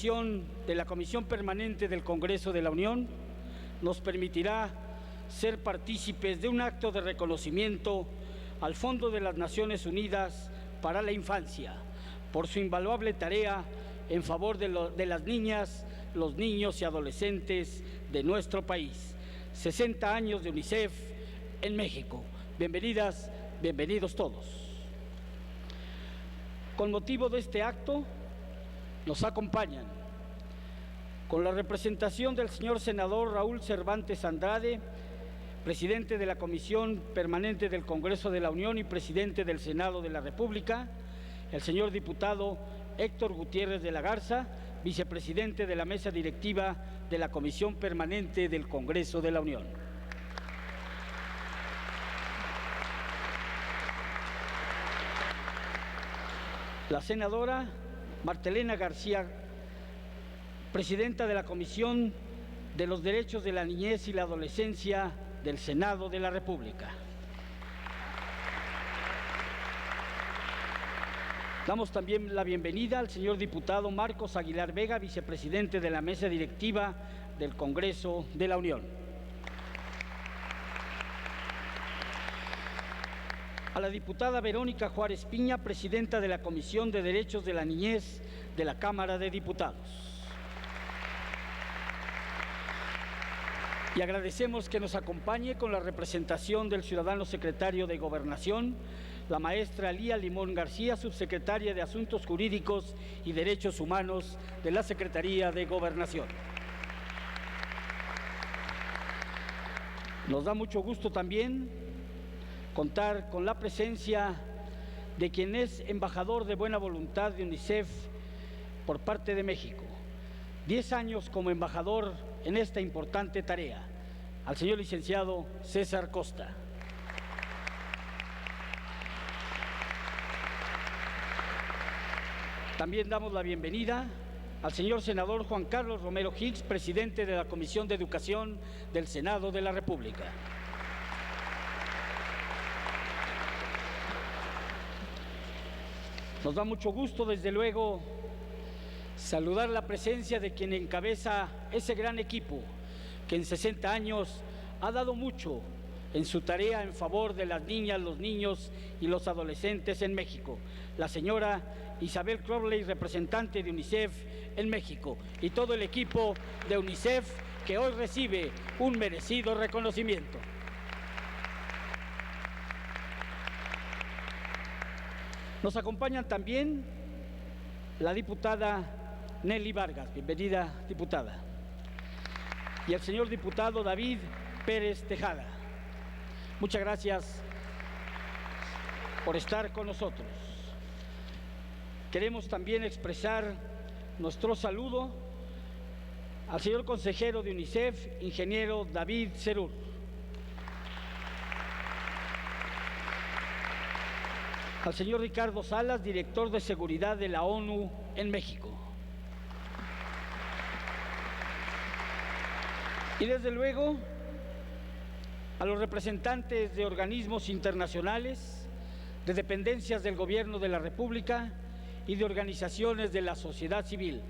declaración de la Comisión Permanente del Congreso de la Unión nos permitirá ser partícipes de un acto de reconocimiento al Fondo de las Naciones Unidas para la Infancia por su invaluable tarea en favor de las niñas, los niños y adolescentes de nuestro país. 60 años de UNICEF en México. Bienvenidas, bienvenidos todos. Con motivo de este acto, nos acompañan, con la representación del señor senador Raúl Cervantes Andrade, presidente de la Comisión Permanente del Congreso de la Unión y presidente del Senado de la República, el señor diputado Héctor Gutiérrez de la Garza, vicepresidente de la mesa directiva de la Comisión Permanente del Congreso de la Unión. La senadora Martelena García, presidenta de la Comisión de los Derechos de la Niñez y la Adolescencia del Senado de la República. Damos también la bienvenida al señor diputado Marcos Aguilar Vega, vicepresidente de la mesa directiva del Congreso de la Unión. A la diputada Verónica Juárez Piña, presidenta de la Comisión de Derechos de la Niñez de la Cámara de Diputados. Y agradecemos que nos acompañe con la representación del ciudadano secretario de Gobernación, la maestra Lía Limón García, subsecretaria de Asuntos Jurídicos y Derechos Humanos de la Secretaría de Gobernación. Nos da mucho gusto también contar con la presencia de quien es embajador de buena voluntad de UNICEF por parte de México. 10 años como embajador en esta importante tarea, al señor licenciado César Costa. También damos la bienvenida al señor senador Juan Carlos Romero Hicks, presidente de la Comisión de Educación del Senado de la República. Nos da mucho gusto, desde luego, saludar la presencia de quien encabeza ese gran equipo que en 60 años ha dado mucho en su tarea en favor de las niñas, los niños y los adolescentes en México. La señora Isabel Crowley, representante de UNICEF en México, y todo el equipo de UNICEF que hoy recibe un merecido reconocimiento. Nos acompañan también la diputada Nelly Vargas, bienvenida diputada, y el señor diputado David Pérez Tejada. Muchas gracias por estar con nosotros. Queremos también expresar nuestro saludo al señor consejero de UNICEF, ingeniero David Cerur. Al señor Ricardo Salas, director de Seguridad de la ONU en México. Y desde luego a los representantes de organismos internacionales, de dependencias del Gobierno de la República y de organizaciones de la sociedad civil.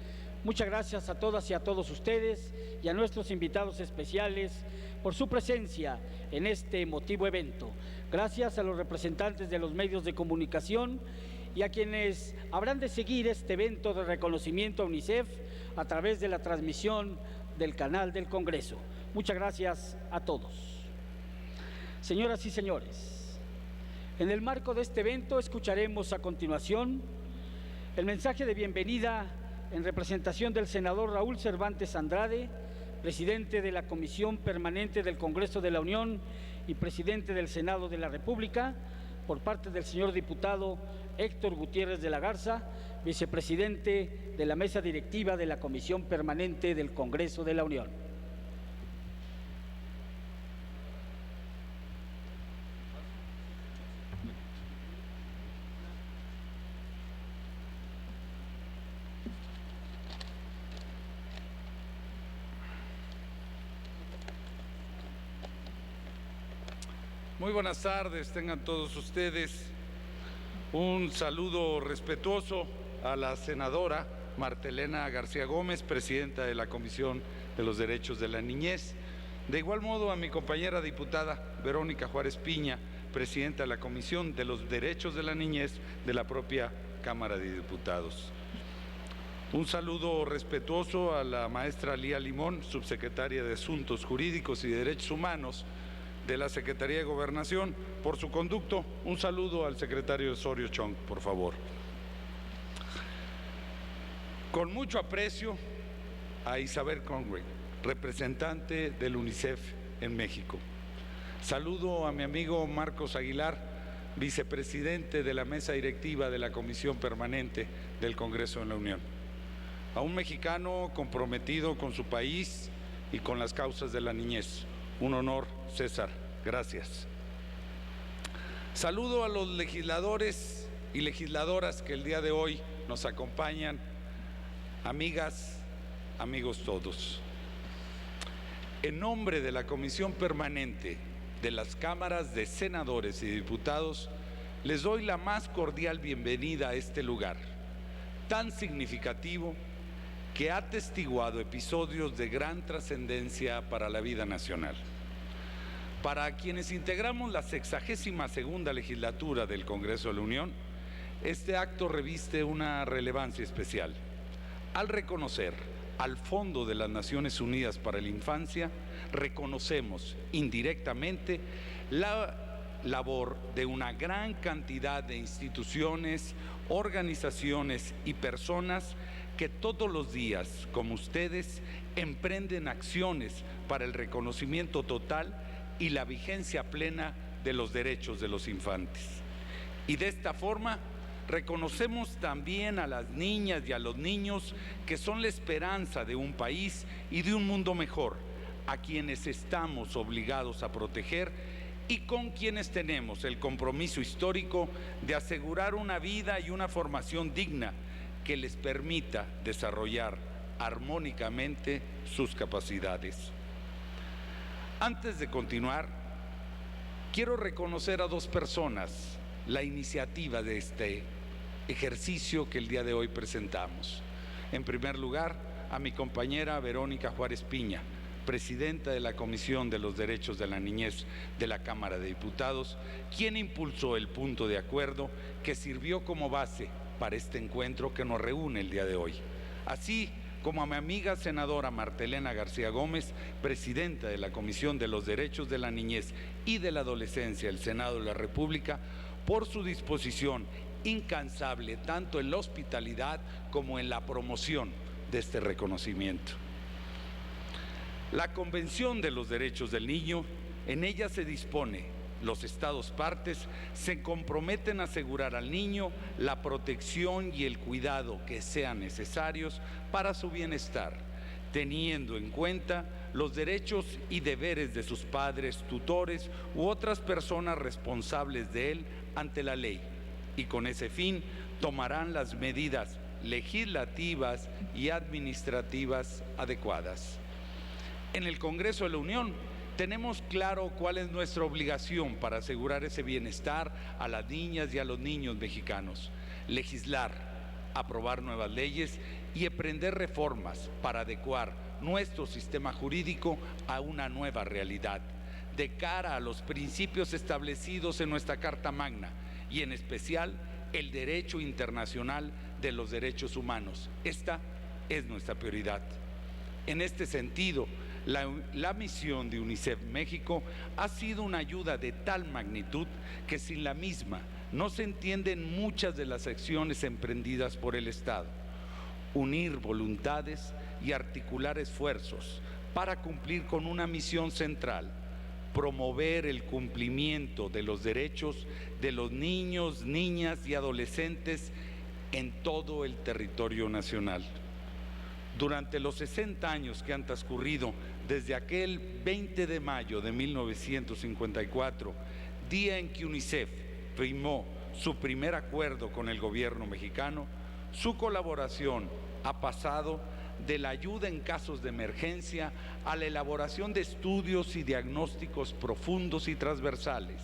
Muchas gracias a todas y a todos ustedes y a nuestros invitados especiales por su presencia en este emotivo evento. Gracias a los representantes de los medios de comunicación y a quienes habrán de seguir este evento de reconocimiento a UNICEF a través de la transmisión del canal del Congreso. Muchas gracias a todos. Señoras y señores, en el marco de este evento escucharemos a continuación el mensaje de bienvenida en representación del senador Raúl Cervantes Andrade, presidente de la Comisión Permanente del Congreso de la Unión y presidente del Senado de la República, por parte del señor diputado Héctor Gutiérrez de la Garza, vicepresidente de la mesa directiva de la Comisión Permanente del Congreso de la Unión. Muy buenas tardes, tengan todos ustedes. Un saludo respetuoso a la senadora Martelena García Gómez, presidenta de la Comisión de los Derechos de la Niñez. De igual modo a mi compañera diputada Verónica Juárez Piña, presidenta de la Comisión de los Derechos de la Niñez de la propia Cámara de Diputados. Un saludo respetuoso a la maestra Lía Limón, subsecretaria de Asuntos Jurídicos y Derechos Humanos de la Secretaría de Gobernación, por su conducto. Un saludo al secretario Osorio Chong, por favor. Con mucho aprecio a Isabel Conway, representante del UNICEF en México. Saludo a mi amigo Marcos Aguilar, vicepresidente de la mesa directiva de la Comisión Permanente del Congreso de la Unión. A un mexicano comprometido con su país y con las causas de la niñez. Un honor, César. Gracias. Saludo a los legisladores y legisladoras que el día de hoy nos acompañan, amigas, amigos todos. En nombre de la Comisión Permanente de las Cámaras de Senadores y Diputados, les doy la más cordial bienvenida a este lugar, tan significativo que ha atestiguado episodios de gran trascendencia para la vida nacional. Para quienes integramos la 62ª legislatura del Congreso de la Unión, este acto reviste una relevancia especial, al reconocer al Fondo de las Naciones Unidas para la Infancia, reconocemos indirectamente la labor de una gran cantidad de instituciones, organizaciones y personas que todos los días, como ustedes, emprenden acciones para el reconocimiento total y la vigencia plena de los derechos de los infantes. Y de esta forma, reconocemos también a las niñas y a los niños que son la esperanza de un país y de un mundo mejor, a quienes estamos obligados a proteger y con quienes tenemos el compromiso histórico de asegurar una vida y una formación digna que les permita desarrollar armónicamente sus capacidades. Antes de continuar, quiero reconocer a dos personas la iniciativa de este ejercicio que el día de hoy presentamos. En primer lugar, a mi compañera Verónica Juárez Piña, presidenta de la Comisión de los Derechos de la Niñez de la Cámara de Diputados, quien impulsó el punto de acuerdo que sirvió como base para este encuentro que nos reúne el día de hoy. Así como a mi amiga senadora Martelena García Gómez, presidenta de la Comisión de los Derechos de la Niñez y de la Adolescencia del Senado de la República, por su disposición incansable tanto en la hospitalidad como en la promoción de este reconocimiento. La Convención de los Derechos del Niño, en ella se dispone: los Estados partes se comprometen a asegurar al niño la protección y el cuidado que sean necesarios para su bienestar, teniendo en cuenta los derechos y deberes de sus padres, tutores u otras personas responsables de él ante la ley, y con ese fin tomarán las medidas legislativas y administrativas adecuadas. En el Congreso de la Unión tenemos claro cuál es nuestra obligación para asegurar ese bienestar a las niñas y a los niños mexicanos: legislar, aprobar nuevas leyes y emprender reformas para adecuar nuestro sistema jurídico a una nueva realidad, de cara a los principios establecidos en nuestra Carta Magna y en especial el derecho internacional de los derechos humanos. Esta es nuestra prioridad. En este sentido, la misión de UNICEF México ha sido una ayuda de tal magnitud que sin la misma no se entienden muchas de las acciones emprendidas por el Estado. Unir voluntades y articular esfuerzos para cumplir con una misión central: promover el cumplimiento de los derechos de los niños, niñas y adolescentes en todo el territorio nacional. Durante los 60 años que han transcurrido desde aquel 20 de mayo de 1954, día en que UNICEF firmó su primer acuerdo con el gobierno mexicano, su colaboración ha pasado de la ayuda en casos de emergencia a la elaboración de estudios y diagnósticos profundos y transversales,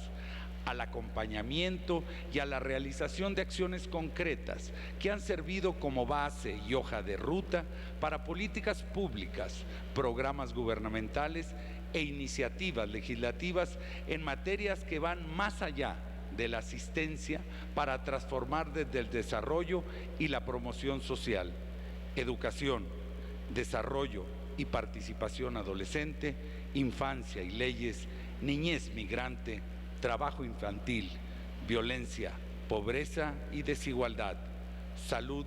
al acompañamiento y a la realización de acciones concretas que han servido como base y hoja de ruta para políticas públicas, programas gubernamentales e iniciativas legislativas en materias que van más allá de la asistencia para transformar desde el desarrollo y la promoción social, educación, desarrollo y participación adolescente, infancia y leyes, niñez migrante, trabajo infantil, violencia, pobreza y desigualdad, salud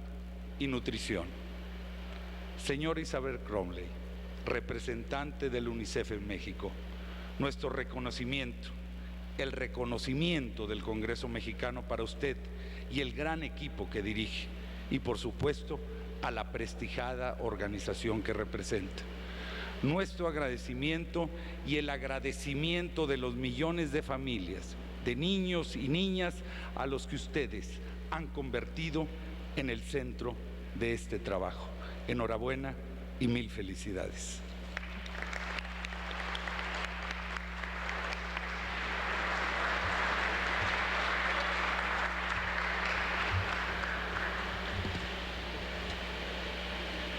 y nutrición. Señora Isabel Crowley, representante del UNICEF en México, nuestro reconocimiento, el reconocimiento del Congreso mexicano para usted y el gran equipo que dirige, y por supuesto a la prestigiada organización que representa. Nuestro agradecimiento y el agradecimiento de los millones de familias, de niños y niñas a los que ustedes han convertido en el centro de este trabajo. Enhorabuena y mil felicidades.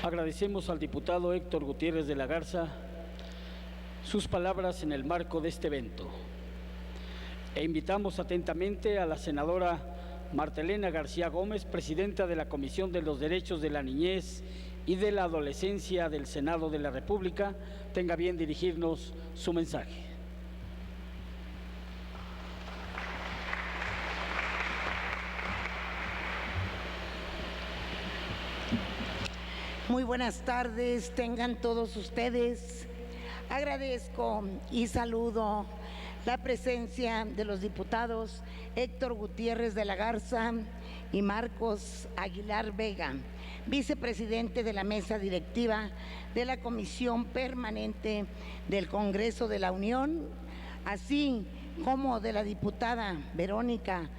Agradecemos al diputado Héctor Gutiérrez de la Garza sus palabras en el marco de este evento e invitamos atentamente a la senadora Marta Elena García Gómez, presidenta de la Comisión de los Derechos de la Niñez y de la Adolescencia del Senado de la República, tenga bien dirigirnos su mensaje. Muy buenas tardes, tengan todos ustedes. Agradezco y saludo la presencia de los diputados Héctor Gutiérrez de la Garza y Marcos Aguilar Vega, vicepresidente de la mesa directiva de la Comisión Permanente del Congreso de la Unión, así como de la diputada Verónica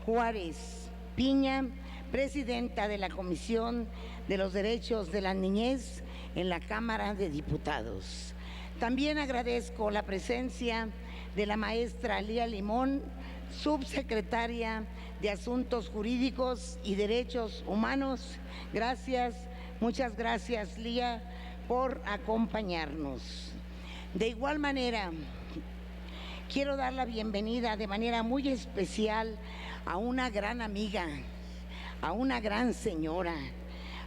Juárez Piña, presidenta de la Comisión de los Derechos de la Niñez en la Cámara de Diputados. También agradezco la presencia de la maestra Lía Limón, subsecretaria de Asuntos Jurídicos y Derechos Humanos. Gracias, muchas gracias, Lía, por acompañarnos. De igual manera, quiero dar la bienvenida de manera muy especial a una gran amiga, a una gran señora,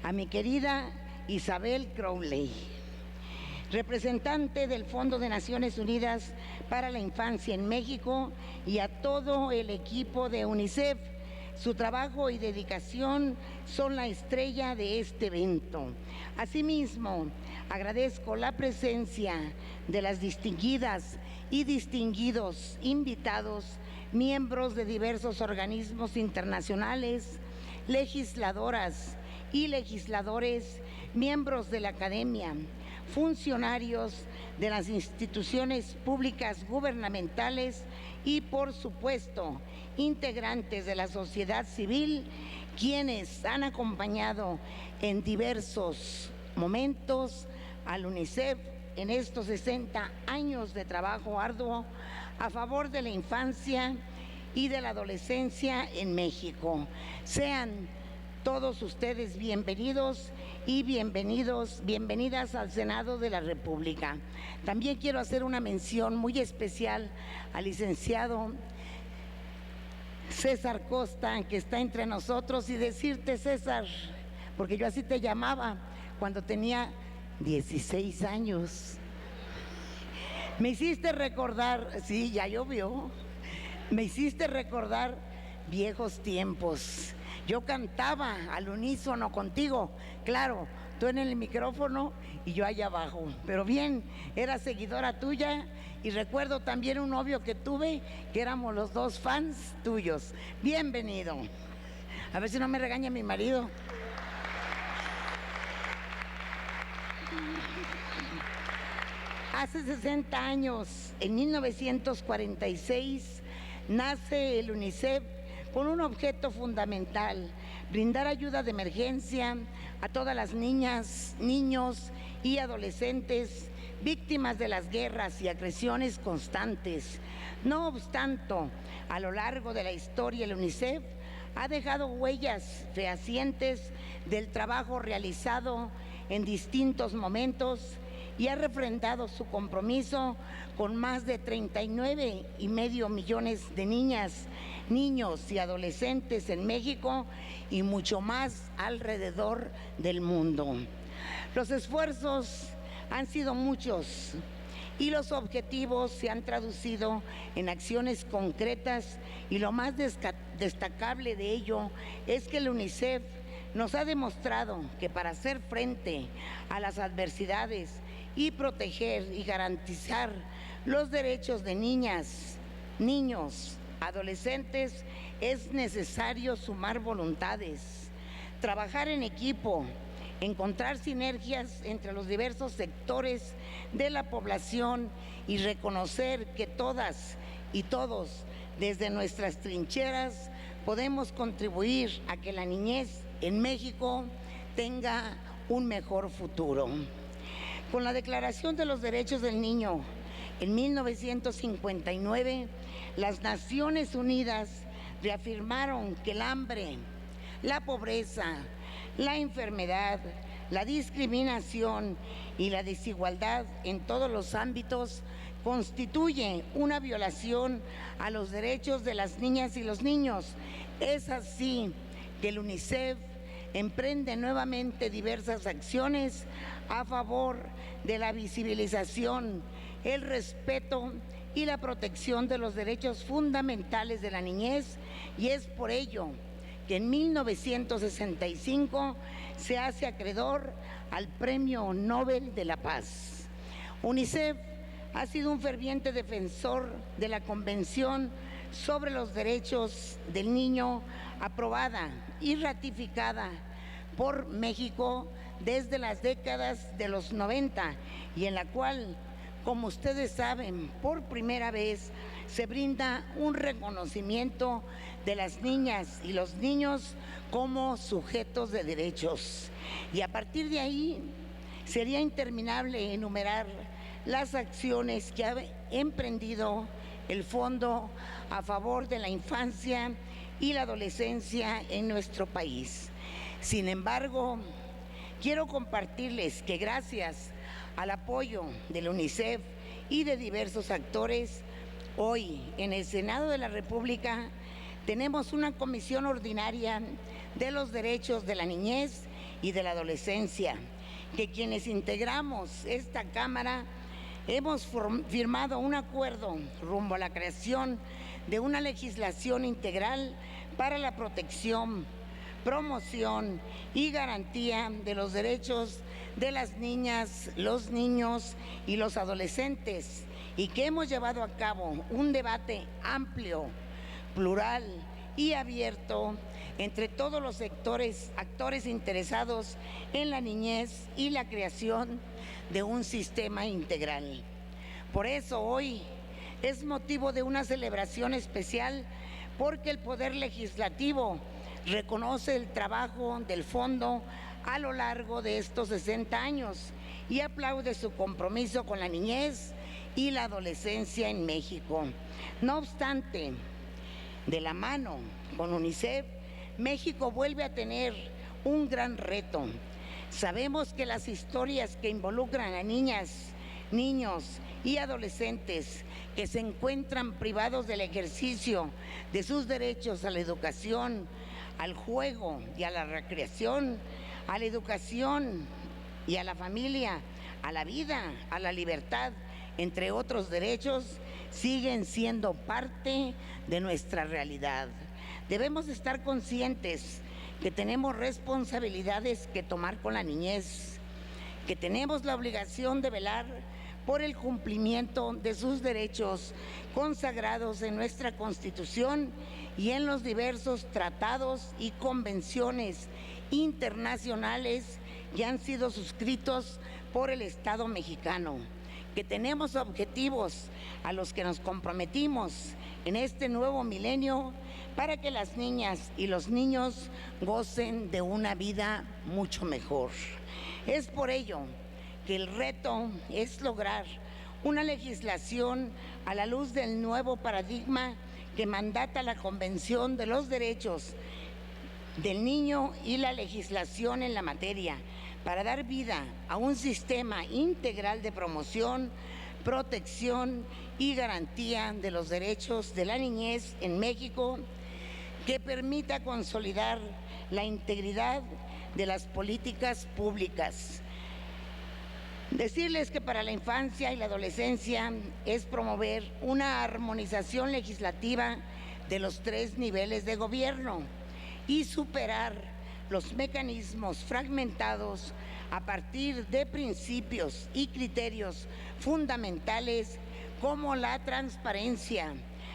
a mi querida Isabel Crowley, representante del Fondo de Naciones Unidas para la Infancia en México, y a todo el equipo de UNICEF. Su trabajo y dedicación son la estrella de este evento. Asimismo, agradezco la presencia de las distinguidas y distinguidos invitados, miembros de diversos organismos internacionales, legisladoras y legisladores, miembros de la academia, funcionarios de las instituciones públicas gubernamentales y, por supuesto, integrantes de la sociedad civil, quienes han acompañado en diversos momentos al UNICEF en estos 60 años de trabajo arduo a favor de la infancia y de la adolescencia en México. Sean todos ustedes bienvenidos y bienvenidas al Senado de la República. También quiero hacer una mención muy especial al licenciado César Costa, que está entre nosotros, y decirte, César, porque yo así te llamaba cuando tenía 16 años. Me hiciste recordar, sí, ya llovió, me hiciste recordar viejos tiempos. Yo cantaba al unísono contigo, claro, tú en el micrófono y yo allá abajo, pero bien, era seguidora tuya, y recuerdo también un novio que tuve, que éramos los dos fans tuyos. Bienvenido. A ver si no me regaña mi marido. Hace 60 años, en 1946, nace el UNICEF con un objeto fundamental: brindar ayuda de emergencia a todas las niñas, niños y adolescentes víctimas de las guerras y agresiones constantes. No obstante, a lo largo de la historia, el UNICEF ha dejado huellas fehacientes del trabajo realizado en distintos momentos y ha refrendado su compromiso con más de 39,5 millones de niñas, niños y adolescentes en México y mucho más alrededor del mundo. Los esfuerzos han sido muchos y los objetivos se han traducido en acciones concretas, y lo más destacable de ello es que el UNICEF nos ha demostrado que para hacer frente a las adversidades y proteger y garantizar los derechos de niñas, niños, adolescentes, es necesario sumar voluntades, trabajar en equipo, encontrar sinergias entre los diversos sectores de la población y reconocer que todas y todos, desde nuestras trincheras, podemos contribuir a que la niñez en México tenga un mejor futuro. Con la Declaración de los Derechos del Niño en 1959, las Naciones Unidas reafirmaron que el hambre, la pobreza, la enfermedad, la discriminación y la desigualdad en todos los ámbitos constituye una violación a los derechos de las niñas y los niños. Es así que el UNICEF emprende nuevamente diversas acciones a favor de la visibilización, el respeto y la protección de los derechos fundamentales de la niñez, y es por ello que en 1965 se hace acreedor al Premio Nobel de la Paz. UNICEF ha sido un ferviente defensor de la Convención sobre los Derechos del Niño, aprobada y ratificada por México desde las décadas de los 90, y en la cual, como ustedes saben, por primera vez se brinda un reconocimiento de las niñas y los niños como sujetos de derechos. Y a partir de ahí sería interminable enumerar las acciones que ha emprendido el Fondo a favor de la infancia y la adolescencia en nuestro país. Sin embargo, quiero compartirles que gracias al apoyo del UNICEF y de diversos actores, hoy en el Senado de la República tenemos una comisión ordinaria de los derechos de la niñez y de la adolescencia, que quienes integramos esta Cámara hemos firmado un acuerdo rumbo a la creación de una legislación integral para la protección, promoción y garantía de los derechos de las niñas, los niños y los adolescentes, y que hemos llevado a cabo un debate amplio, plural y abierto entre todos los actores interesados en la niñez y la creación de un sistema integral. Por eso hoy es motivo de una celebración especial, porque el Poder Legislativo reconoce el trabajo del Fondo a lo largo de estos 60 años y aplaude su compromiso con la niñez y la adolescencia en México. No obstante, de la mano con UNICEF, México vuelve a tener un gran reto. Sabemos que las historias que involucran a niñas, niños y adolescentes que se encuentran privados del ejercicio de sus derechos a la educación, al juego y a la recreación, a la educación y a la familia, a la vida, a la libertad, entre otros derechos, siguen siendo parte de nuestra realidad. Debemos estar conscientes que tenemos responsabilidades que tomar con la niñez, que tenemos la obligación de velar por el cumplimiento de sus derechos consagrados en nuestra Constitución y en los diversos tratados y convenciones internacionales que han sido suscritos por el Estado mexicano, que tenemos objetivos a los que nos comprometimos en este nuevo milenio para que las niñas y los niños gocen de una vida mucho mejor. Es por ello que el reto es lograr una legislación a la luz del nuevo paradigma que mandata la Convención de los Derechos del Niño y la legislación en la materia, para dar vida a un sistema integral de promoción, protección y garantía de los derechos de la niñez en México, que permita consolidar la integridad de las políticas públicas. Decirles que para la infancia y la adolescencia es promover una armonización legislativa de los 3 niveles de gobierno y superar los mecanismos fragmentados a partir de principios y criterios fundamentales como la transparencia,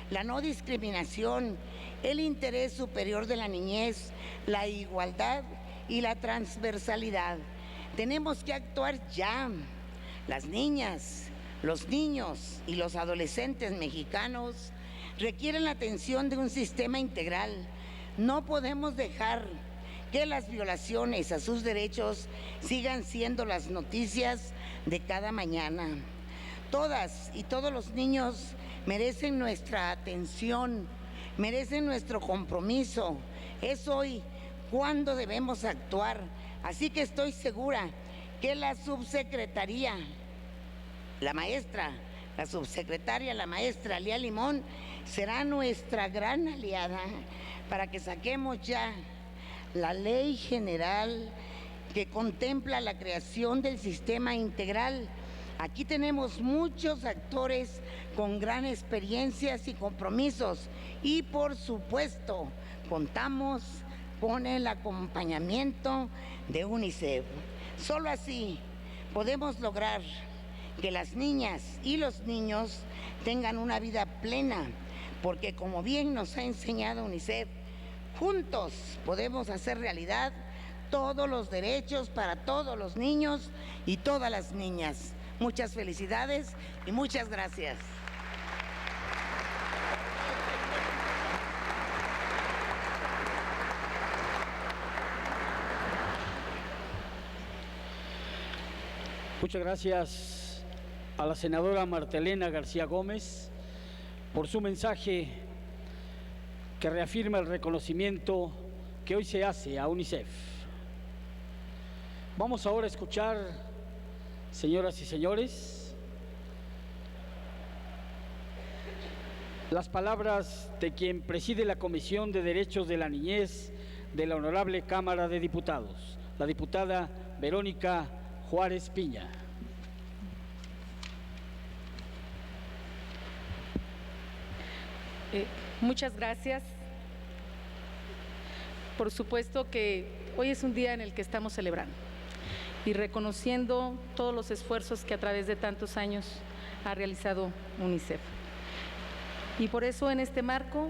la no discriminación, el interés superior de la niñez, la igualdad y la transversalidad. Tenemos que actuar ya. Las niñas, los niños y los adolescentes mexicanos requieren la atención de un sistema integral. No podemos dejar que las violaciones a sus derechos sigan siendo las noticias de cada mañana. Todas y todos los niños merecen nuestra atención, merecen nuestro compromiso. Es hoy cuando debemos actuar. Así que estoy segura que la subsecretaria, la maestra Lía Limón, será nuestra gran aliada para que saquemos ya la ley general que contempla la creación del sistema integral. Aquí tenemos muchos actores con gran experiencias y compromisos y, por supuesto, contamos con el acompañamiento de UNICEF. Solo así podemos lograr que las niñas y los niños tengan una vida plena, porque como bien nos ha enseñado UNICEF, juntos podemos hacer realidad todos los derechos para todos los niños y todas las niñas. Muchas felicidades y muchas gracias. Muchas gracias a la senadora Marta Elena García Gómez por su mensaje que reafirma el reconocimiento que hoy se hace a UNICEF. Vamos ahora a escuchar, señoras y señores, las palabras de quien preside la Comisión de Derechos de la Niñez de la Honorable Cámara de Diputados, la diputada Verónica Juárez Piña. Muchas gracias. Por supuesto que hoy es un día en el que estamos celebrando y reconociendo todos los esfuerzos que a través de tantos años ha realizado UNICEF. Y por eso en este marco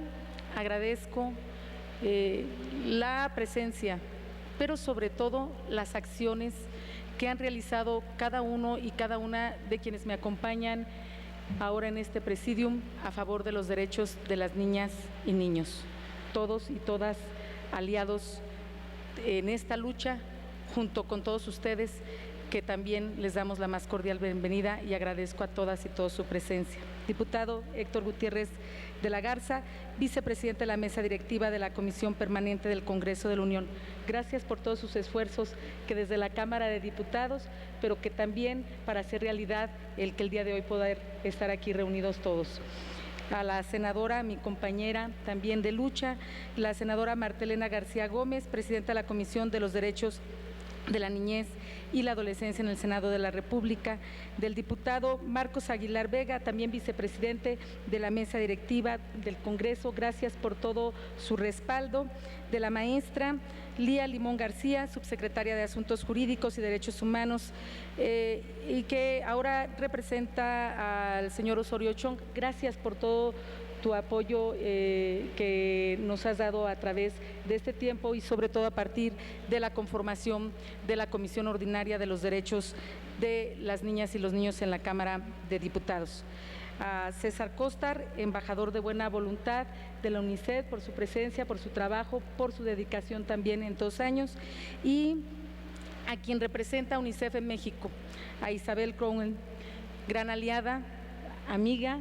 agradezco la presencia, pero sobre todo las acciones que han realizado cada uno y cada una de quienes me acompañan ahora en este presidium a favor de los derechos de las niñas y niños. Todos y todas aliados en esta lucha, junto con todos ustedes, que también les damos la más cordial bienvenida y agradezco a todas y todos su presencia. Diputado Héctor Gutiérrez de la Garza, vicepresidente de la Mesa Directiva de la Comisión Permanente del Congreso de la Unión. Gracias por todos sus esfuerzos que desde la Cámara de Diputados, pero que también para hacer realidad el que el día de hoy poder estar aquí reunidos todos. A la senadora, mi compañera también de lucha, la senadora Marta Elena García Gómez, presidenta de la Comisión de los Derechos de la Niñez y la Adolescencia en el Senado de la República, del diputado Marcos Aguilar Vega, también vicepresidente de la Mesa Directiva del Congreso, gracias por todo su respaldo, de la maestra Lía Limón García, subsecretaria de Asuntos Jurídicos y Derechos Humanos, y que ahora representa al señor Osorio Chong. Gracias por todo tu apoyo que nos has dado a través de este tiempo y sobre todo a partir de la conformación de la Comisión Ordinaria de los Derechos de las Niñas y los Niños en la Cámara de Diputados. A César Costar, embajador de buena voluntad de la UNICEF, por su presencia, por su trabajo, por su dedicación también en 2 años, y a quien representa UNICEF en México, a Isabel Crowell, gran aliada, amiga.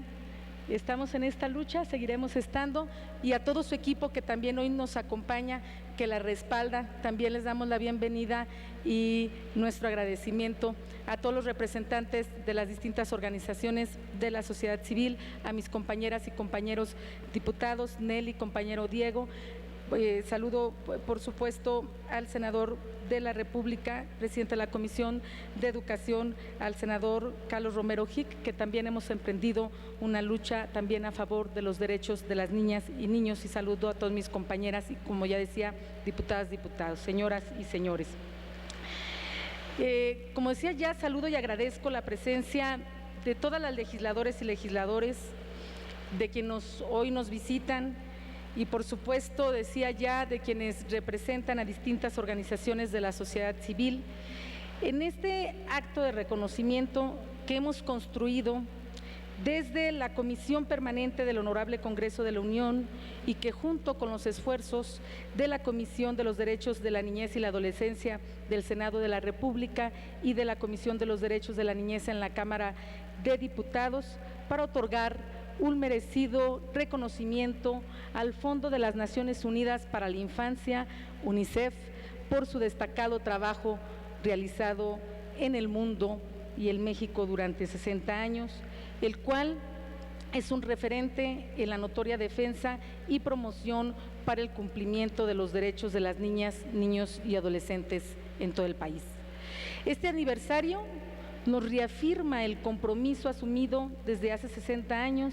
Estamos en esta lucha, seguiremos estando, y a todo su equipo que también hoy nos acompaña, que la respalda, también les damos la bienvenida y nuestro agradecimiento a todos los representantes de las distintas organizaciones de la sociedad civil, a mis compañeras y compañeros diputados, Nelly, compañero Diego. Saludo, por supuesto, al senador de la República, presidente de la Comisión de Educación, al senador Carlos Romero Hick, que también hemos emprendido una lucha también a favor de los derechos de las niñas y niños, y saludo a todas mis compañeras y, como ya decía, diputadas, diputados, señoras y señores. Como decía ya, saludo y agradezco la presencia de todas las legisladoras y legisladores, de quienes hoy nos visitan, y por supuesto, decía ya, de quienes representan a distintas organizaciones de la sociedad civil, en este acto de reconocimiento que hemos construido desde la Comisión Permanente del Honorable Congreso de la Unión, y que junto con los esfuerzos de la Comisión de los Derechos de la Niñez y la Adolescencia del Senado de la República y de la Comisión de los Derechos de la Niñez en la Cámara de Diputados, para otorgar un merecido reconocimiento al Fondo de las Naciones Unidas para la Infancia, UNICEF, por su destacado trabajo realizado en el mundo y en México durante 60 años, el cual es un referente en la notoria defensa y promoción para el cumplimiento de los derechos de las niñas, niños y adolescentes en todo el país. Este aniversario nos reafirma el compromiso asumido desde hace 60 años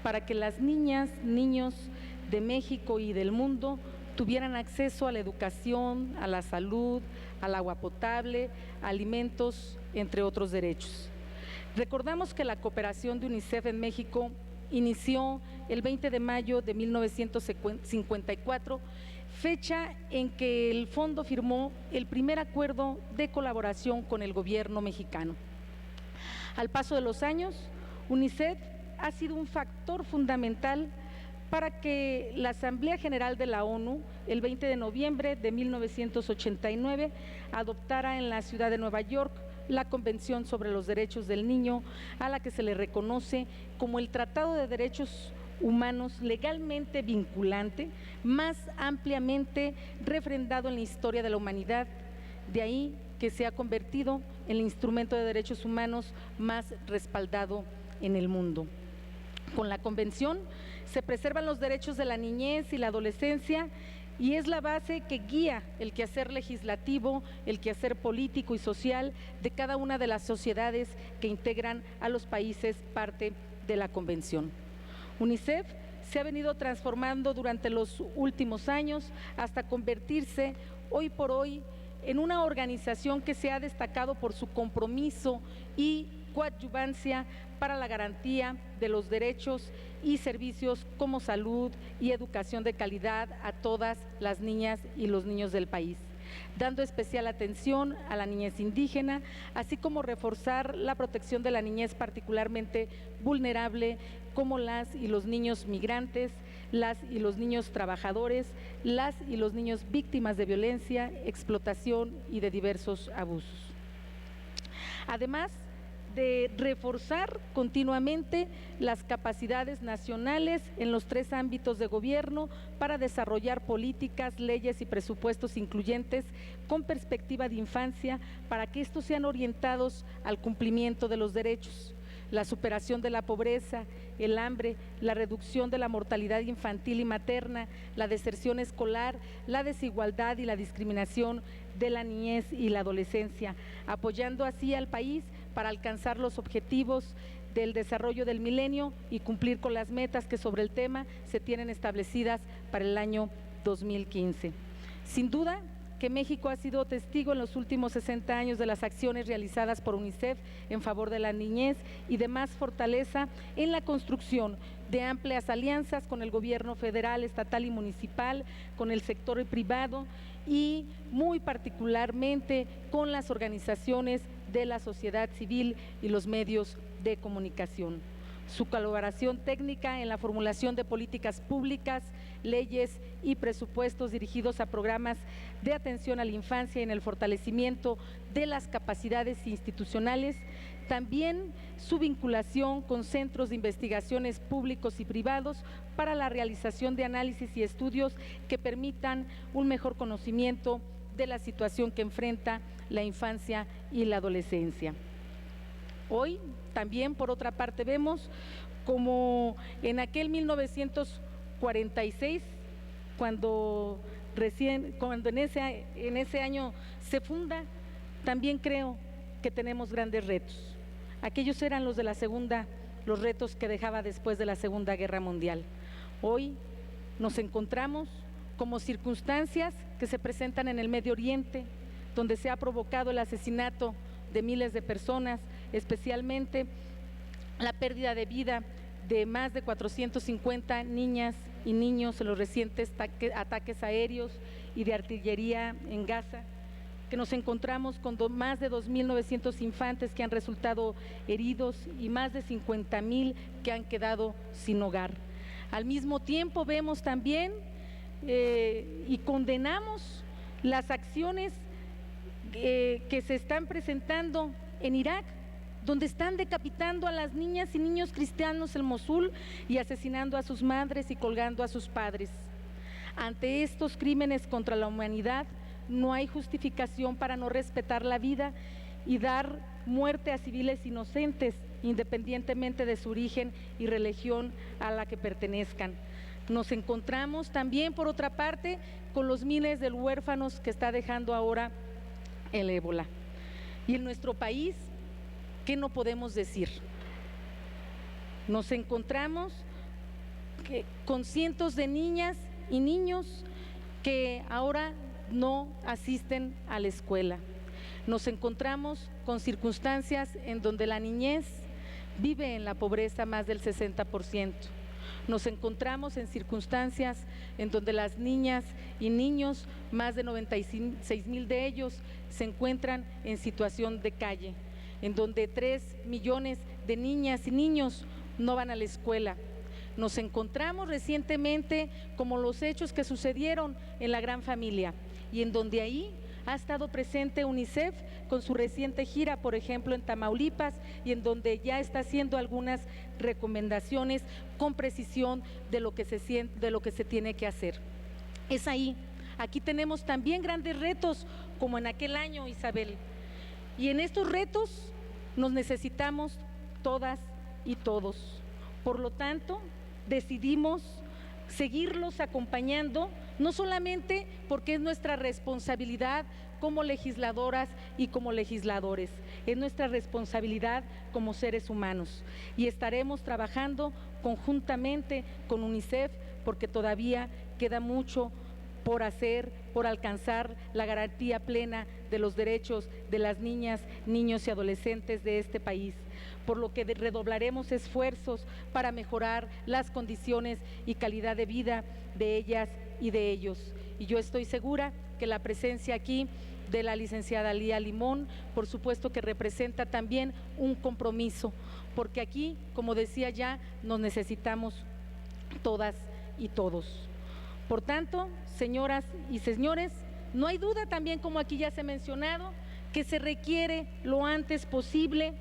para que las niñas, niños de México y del mundo tuvieran acceso a la educación, a la salud, al agua potable, a alimentos, entre otros derechos. Recordamos que la cooperación de UNICEF en México inició el 20 de mayo de 1954, fecha en que el fondo firmó el primer acuerdo de colaboración con el gobierno mexicano. Al paso de los años, UNICEF ha sido un factor fundamental para que la Asamblea General de la ONU, el 20 de noviembre de 1989, adoptara en la ciudad de Nueva York la Convención sobre los Derechos del Niño, a la que se le reconoce como el Tratado de Derechos Humanos legalmente vinculante, más ampliamente refrendado en la historia de la humanidad. De ahí que se ha convertido en el instrumento de derechos humanos más respaldado en el mundo. Con la Convención se preservan los derechos de la niñez y la adolescencia, y es la base que guía el quehacer legislativo, el quehacer político y social de cada una de las sociedades que integran a los países parte de la Convención. UNICEF se ha venido transformando durante los últimos años hasta convertirse hoy por hoy en una organización que se ha destacado por su compromiso y coadyuvancia para la garantía de los derechos y servicios como salud y educación de calidad a todas las niñas y los niños del país, dando especial atención a la niñez indígena, así como reforzar la protección de la niñez particularmente vulnerable, como las y los niños migrantes, las y los niños trabajadores, las y los niños víctimas de violencia, explotación y de diversos abusos. Además de reforzar continuamente las capacidades nacionales en los 3 ámbitos de gobierno para desarrollar políticas, leyes y presupuestos incluyentes con perspectiva de infancia, para que estos sean orientados al cumplimiento de los derechos, la superación de la pobreza, el hambre, la reducción de la mortalidad infantil y materna, la deserción escolar, la desigualdad y la discriminación de la niñez y la adolescencia, apoyando así al país para alcanzar los objetivos del desarrollo del milenio y cumplir con las metas que sobre el tema se tienen establecidas para el año 2015. Sin duda que México ha sido testigo en los últimos 60 años de las acciones realizadas por UNICEF en favor de la niñez y de más fortaleza en la construcción de amplias alianzas con el gobierno federal, estatal y municipal, con el sector privado y muy particularmente con las organizaciones de la sociedad civil y los medios de comunicación. su colaboración técnica en la formulación de políticas públicas, leyes y presupuestos dirigidos a programas de atención a la infancia y en el fortalecimiento de las capacidades institucionales, también su vinculación con centros de investigaciones públicos y privados para la realización de análisis y estudios que permitan un mejor conocimiento de la situación que enfrenta la infancia y la adolescencia. Hoy también, por otra parte, vemos como en aquel 1946, cuando en ese año se funda, también creo que tenemos grandes retos. Aquellos eran los retos que dejaba después de la Segunda Guerra Mundial. Hoy nos encontramos como circunstancias que se presentan en el Medio Oriente, donde se ha provocado el asesinato de miles de personas, especialmente la pérdida de vida de más de 450 niñas y niños en los recientes ataques aéreos y de artillería en Gaza, que nos encontramos con más de 2.900 infantes que han resultado heridos y más de 50.000 que han quedado sin hogar. Al mismo tiempo vemos también y condenamos las acciones que se están presentando en Irak, donde están decapitando a las niñas y niños cristianos en Mosul y asesinando a sus madres y colgando a sus padres. Ante estos crímenes contra la humanidad, no hay justificación para no respetar la vida y dar muerte a civiles inocentes, independientemente de su origen y religión a la que pertenezcan. Nos encontramos también, por otra parte, con los miles de huérfanos que está dejando ahora el ébola. Y en nuestro país, ¿qué no podemos decir? Nos encontramos con cientos de niñas y niños que ahora no asisten a la escuela. Nos encontramos con circunstancias en donde la niñez vive en la pobreza más del 60%. Nos encontramos en circunstancias en donde las niñas y niños, más de 96,000 de ellos, se encuentran en situación de calle, en donde 3 millones de niñas y niños no van a la escuela. Nos encontramos recientemente como los hechos que sucedieron en la Gran Familia, y en donde ahí ha estado presente UNICEF con su reciente gira, por ejemplo, en Tamaulipas, y en donde ya está haciendo algunas recomendaciones con precisión de lo que se tiene que hacer. Es ahí. Aquí tenemos también grandes retos, como en aquel año, Isabel. Y en estos retos nos necesitamos todas y todos. Por lo tanto, decidimos seguirlos acompañando, no solamente porque es nuestra responsabilidad como legisladoras y como legisladores, es nuestra responsabilidad como seres humanos, y estaremos trabajando conjuntamente con UNICEF porque todavía queda mucho por hacer, por alcanzar la garantía plena de los derechos de las niñas, niños y adolescentes de este país, por lo que redoblaremos esfuerzos para mejorar las condiciones y calidad de vida de ellas y de ellos. Y yo estoy segura que la presencia aquí de la licenciada Lía Limón, por supuesto que representa también un compromiso, porque aquí, como decía ya, nos necesitamos todas y todos. Por tanto, señoras y señores, no hay duda también, como aquí ya se ha mencionado, que se requiere lo antes posible,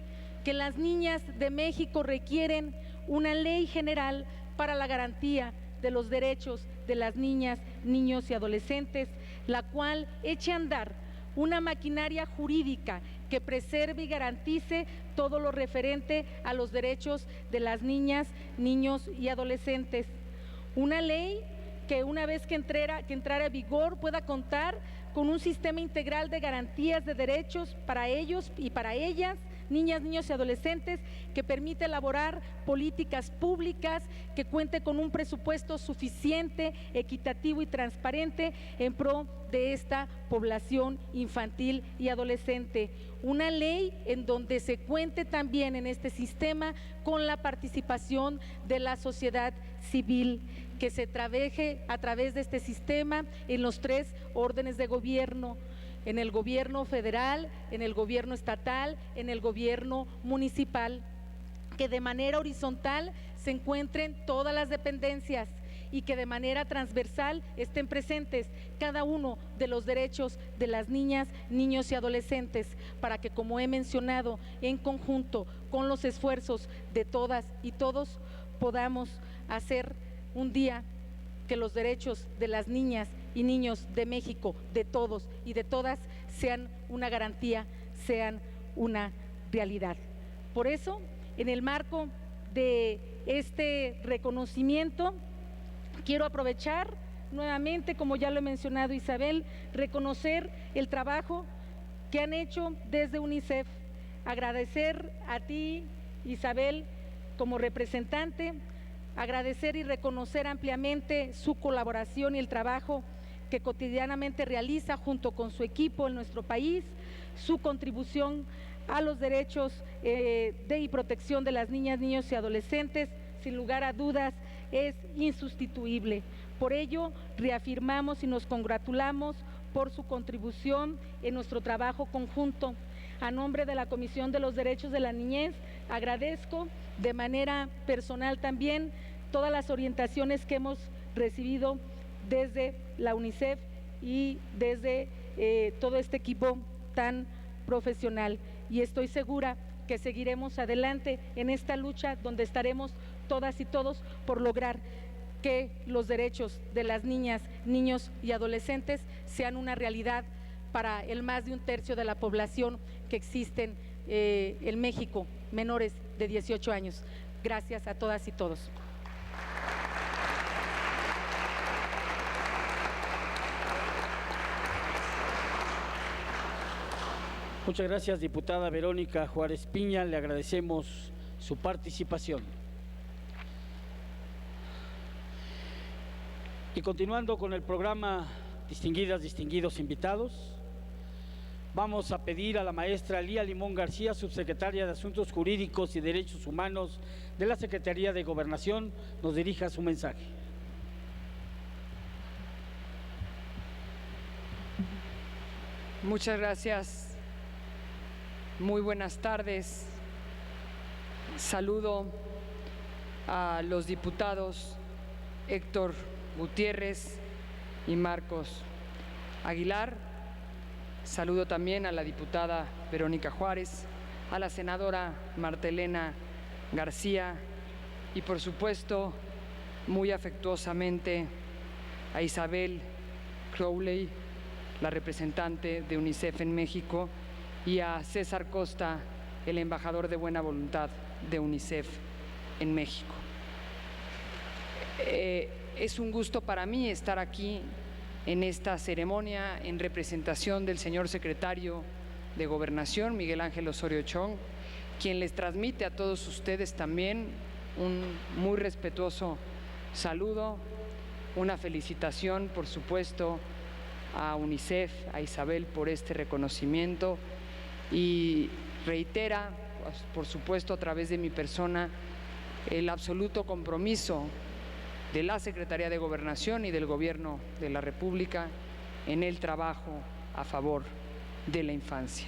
que las niñas de México requieren una ley general para la garantía de los derechos de las niñas, niños y adolescentes, la cual eche a andar una maquinaria jurídica que preserve y garantice todo lo referente a los derechos de las niñas, niños y adolescentes. Una ley que una vez que entrara en vigor pueda contar con un sistema integral de garantías de derechos para ellos y para ellas, niñas, niños y adolescentes, que permite elaborar políticas públicas, que cuente con un presupuesto suficiente, equitativo y transparente en pro de esta población infantil y adolescente. Una ley en donde se cuente también en este sistema con la participación de la sociedad civil, que se trabaje a través de este sistema en los 3 órdenes de gobierno: en el gobierno federal, en el gobierno estatal, en el gobierno municipal. que de manera horizontal se encuentren todas las dependencias y que de manera transversal estén presentes cada uno de los derechos de las niñas, niños y adolescentes, para que, como he mencionado, en conjunto con los esfuerzos de todas y todos, podamos hacer un día que los derechos de las niñas y niños de México, de todos y de todas, sean una garantía, sean una realidad. Por eso, en el marco de este reconocimiento, quiero aprovechar nuevamente, como ya lo he mencionado Isabel, reconocer el trabajo que han hecho desde UNICEF, agradecer a ti, Isabel, como representante, agradecer y reconocer ampliamente su colaboración y el trabajo que cotidianamente realiza junto con su equipo en nuestro país, su contribución a los derechos y protección de las niñas, niños y adolescentes, sin lugar a dudas, es insustituible. Por ello, reafirmamos y nos congratulamos por su contribución en nuestro trabajo conjunto. A nombre de la Comisión de los Derechos de la Niñez, agradezco de manera personal también todas las orientaciones que hemos recibido desde la UNICEF y desde todo este equipo tan profesional. Y estoy segura que seguiremos adelante en esta lucha donde estaremos todas y todos por lograr que los derechos de las niñas, niños y adolescentes sean una realidad para el más de un tercio de la población que existen en México, menores de 18 años. Gracias a todas y todos. Muchas gracias, diputada Verónica Juárez Piña. Le agradecemos su participación. Y continuando con el programa Distinguidas, distinguidos invitados, vamos a pedir a la maestra Lía Limón García, subsecretaria de Asuntos Jurídicos y Derechos Humanos de la Secretaría de Gobernación, nos dirija su mensaje. Muchas gracias. Muy buenas tardes. Saludo a los diputados Héctor Gutiérrez y Marcos Aguilar. Saludo también a la diputada Verónica Juárez, a la senadora Marta Elena García y, por supuesto, muy afectuosamente a Isabel Crowley, la representante de UNICEF en México, y a César Costa, el embajador de buena voluntad de UNICEF en México. Es un gusto para mí estar aquí en esta ceremonia en representación del señor secretario de Gobernación, Miguel Ángel Osorio Chong, quien les transmite a todos ustedes también un muy respetuoso saludo, una felicitación, por supuesto, a UNICEF, a Isabel por este reconocimiento, y reitera, por supuesto, a través de mi persona, el absoluto compromiso de la Secretaría de Gobernación y del Gobierno de la República en el trabajo a favor de la infancia.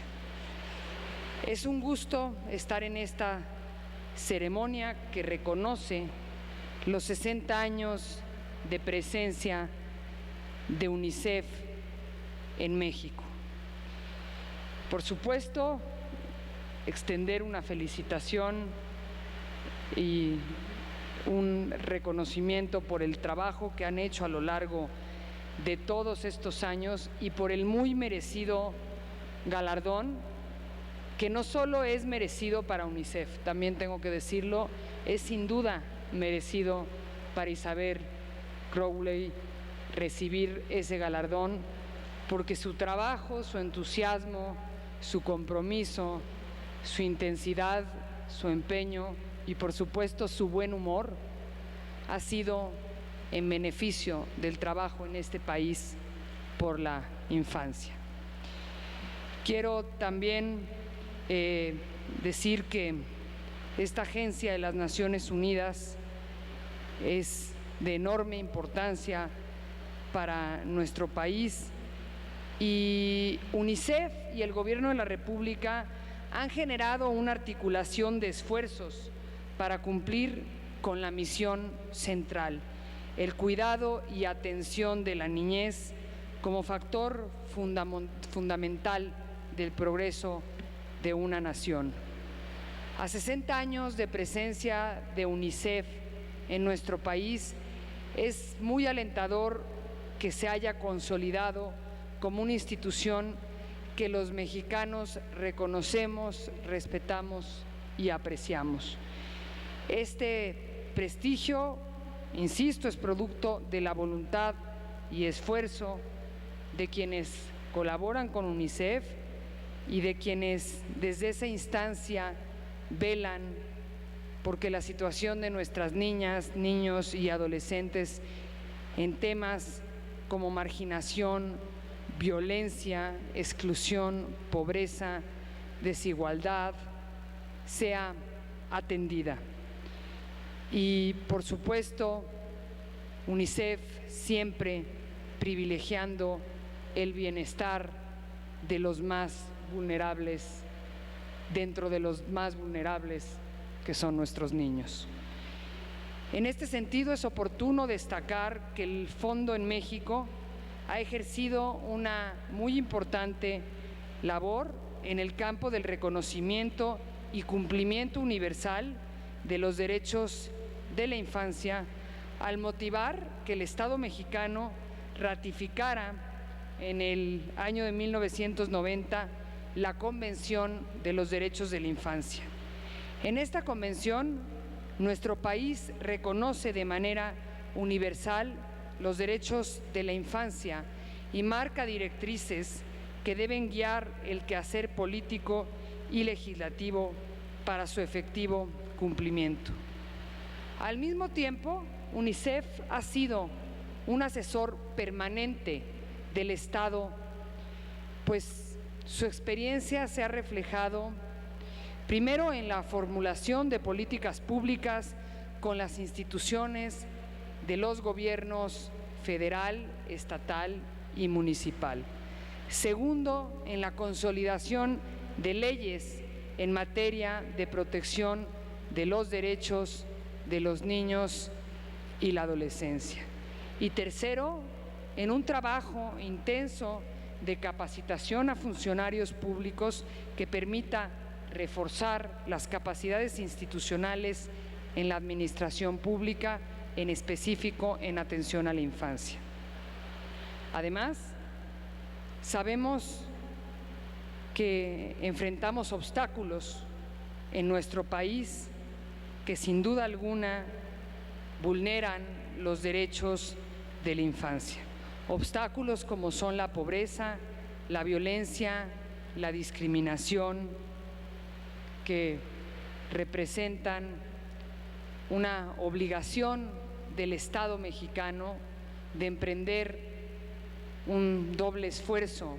Es un gusto estar en esta ceremonia que reconoce los 60 años de presencia de UNICEF en México. Por supuesto, extender una felicitación y un reconocimiento por el trabajo que han hecho a lo largo de todos estos años y por el muy merecido galardón, que no solo es merecido para UNICEF, también tengo que decirlo, es sin duda merecido para Isabel Crowley recibir ese galardón, porque su trabajo, su entusiasmo, su compromiso, su intensidad, su empeño y, por supuesto, su buen humor ha sido en beneficio del trabajo en este país por la infancia. Quiero también decir que esta agencia de las Naciones Unidas es de enorme importancia para nuestro país, y UNICEF y el Gobierno de la República han generado una articulación de esfuerzos para cumplir con la misión central, el cuidado y atención de la niñez como factor fundamental del progreso de una nación. A 60 años de presencia de UNICEF en nuestro país, es muy alentador que se haya consolidado como una institución que los mexicanos reconocemos, respetamos y apreciamos. Este prestigio, insisto, es producto de la voluntad y esfuerzo de quienes colaboran con UNICEF y de quienes desde esa instancia velan porque la situación de nuestras niñas, niños y adolescentes en temas como marginación, violencia, exclusión, pobreza, desigualdad, sea atendida. Y por supuesto, UNICEF siempre privilegiando el bienestar de los más vulnerables, dentro de los más vulnerables que son nuestros niños. En este sentido, es oportuno destacar que el Fondo en México ha ejercido una muy importante labor en el campo del reconocimiento y cumplimiento universal de los derechos de la infancia, al motivar que el Estado mexicano ratificara en el año de 1990 la Convención de los Derechos de la Infancia. En esta convención, nuestro país reconoce de manera universal los derechos de la infancia y marca directrices que deben guiar el quehacer político y legislativo para su efectivo cumplimiento. Al mismo tiempo, UNICEF ha sido un asesor permanente del Estado, pues su experiencia se ha reflejado primero en la formulación de políticas públicas con las instituciones de los gobiernos federal, estatal y municipal. Segundo, en la consolidación de leyes en materia de protección de los derechos de los niños y la adolescencia. Y tercero, en un trabajo intenso de capacitación a funcionarios públicos que permita reforzar las capacidades institucionales en la administración pública, en específico en atención a la infancia. Además, sabemos que enfrentamos obstáculos en nuestro país que sin duda alguna vulneran los derechos de la infancia. Obstáculos como son la pobreza, la violencia, la discriminación, que representan una obligación del Estado mexicano de emprender un doble esfuerzo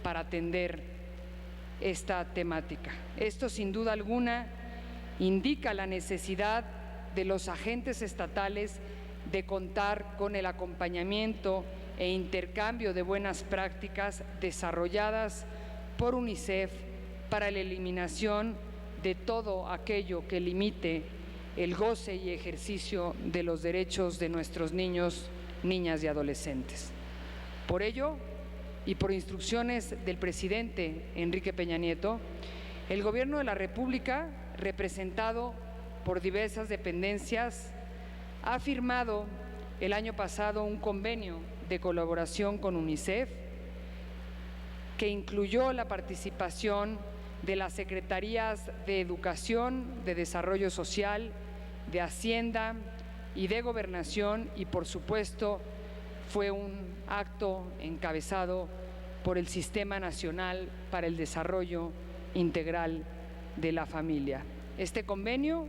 para atender esta temática. Esto, sin duda alguna, indica la necesidad de los agentes estatales de contar con el acompañamiento e intercambio de buenas prácticas desarrolladas por UNICEF para la eliminación de todo aquello que limite el goce y ejercicio de los derechos de nuestros niños, niñas y adolescentes. Por ello, y por instrucciones del presidente Enrique Peña Nieto, el Gobierno de la República, representado por diversas dependencias, ha firmado el año pasado un convenio de colaboración con UNICEF que incluyó la participación de las Secretarías de Educación, de Desarrollo Social, de Hacienda y de Gobernación, y por supuesto fue un acto encabezado por el Sistema Nacional para el Desarrollo Integral de la Familia. Este convenio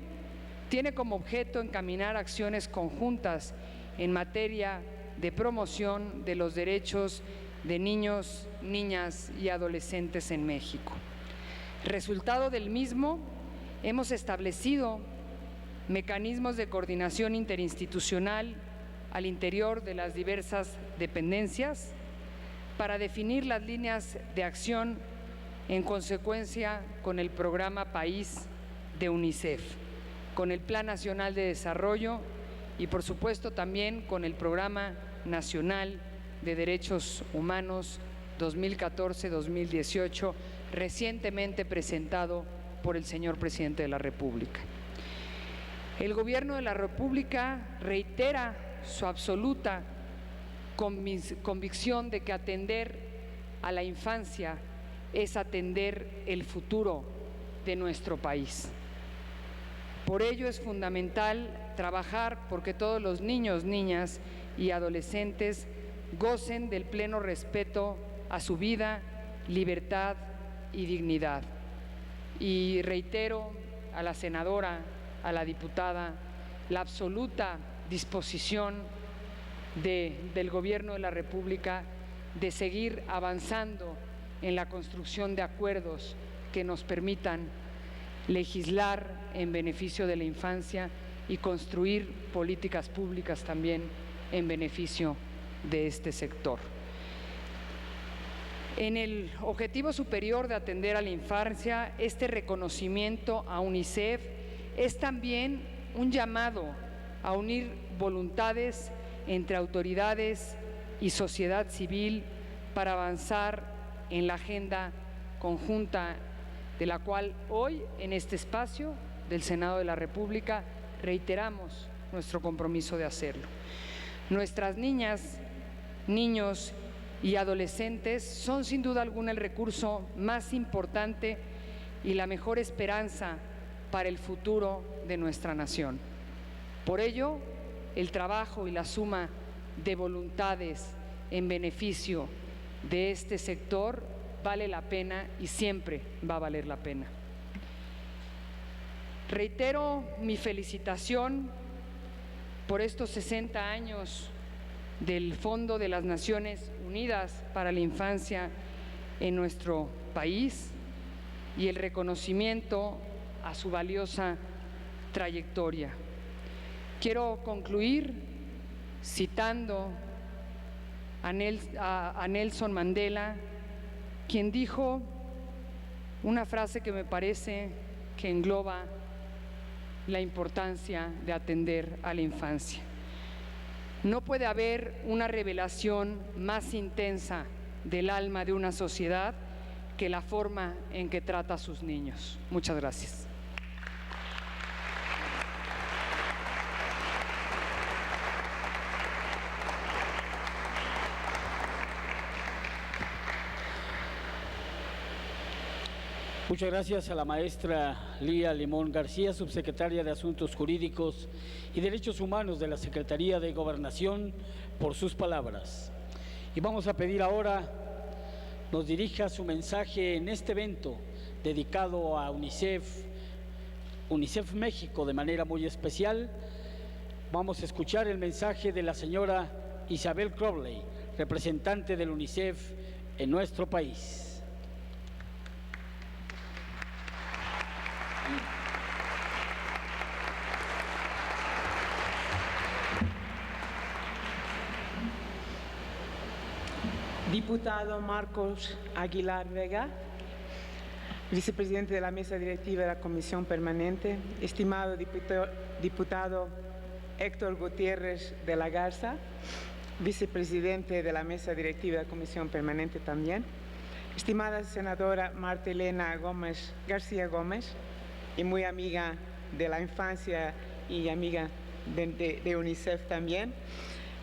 tiene como objeto encaminar acciones conjuntas en materia de promoción de los derechos de niños, niñas y adolescentes en México. Resultado del mismo, hemos establecido mecanismos de coordinación interinstitucional al interior de las diversas dependencias para definir las líneas de acción en consecuencia con el programa País de UNICEF, con el Plan Nacional de Desarrollo y, por supuesto, también con el Programa Nacional de Derechos Humanos 2014-2018, recientemente presentado por el señor Presidente de la República. El Gobierno de la República reitera su absoluta convicción de que atender a la infancia es atender el futuro de nuestro país. Por ello es fundamental trabajar porque todos los niños, niñas y adolescentes gocen del pleno respeto a su vida, libertad y dignidad. Y reitero a la senadora, a la diputada, la absoluta disposición del Gobierno de la República de seguir avanzando en la construcción de acuerdos que nos permitan legislar en beneficio de la infancia y construir políticas públicas también en beneficio de este sector. En el objetivo superior de atender a la infancia, este reconocimiento a UNICEF es también un llamado a unir voluntades entre autoridades y sociedad civil para avanzar en la agenda conjunta de la cual hoy, en este espacio del Senado de la República, reiteramos nuestro compromiso de hacerlo. Nuestras niñas, niños y adolescentes son sin duda alguna el recurso más importante y la mejor esperanza para el futuro de nuestra nación. Por ello, el trabajo y la suma de voluntades en beneficio de este sector vale la pena y siempre va a valer la pena. Reitero mi felicitación por estos 60 años del Fondo de las Naciones Unidas para la Infancia en nuestro país y el reconocimiento a su valiosa trayectoria. Quiero concluir citando a Nelson Mandela, quien dijo una frase que me parece que engloba la importancia de atender a la infancia. No puede haber una revelación más intensa del alma de una sociedad que la forma en que trata a sus niños. Muchas gracias. Muchas gracias a la maestra Lía Limón García, subsecretaria de Asuntos Jurídicos y Derechos Humanos de la Secretaría de Gobernación, por sus palabras. Y vamos a pedir ahora nos dirija su mensaje en este evento dedicado a UNICEF México de manera muy especial. Vamos a escuchar el mensaje de la señora Isabel Crowley, representante del UNICEF en nuestro país. Diputado Marcos Aguilar Vega, vicepresidente de la Mesa Directiva de la Comisión Permanente, estimado diputado Héctor Gutiérrez de la Garza, vicepresidente de la Mesa Directiva de la Comisión Permanente también, estimada senadora Marta Elena Gómez García Gómez, y muy amiga de la infancia y amiga de UNICEF también,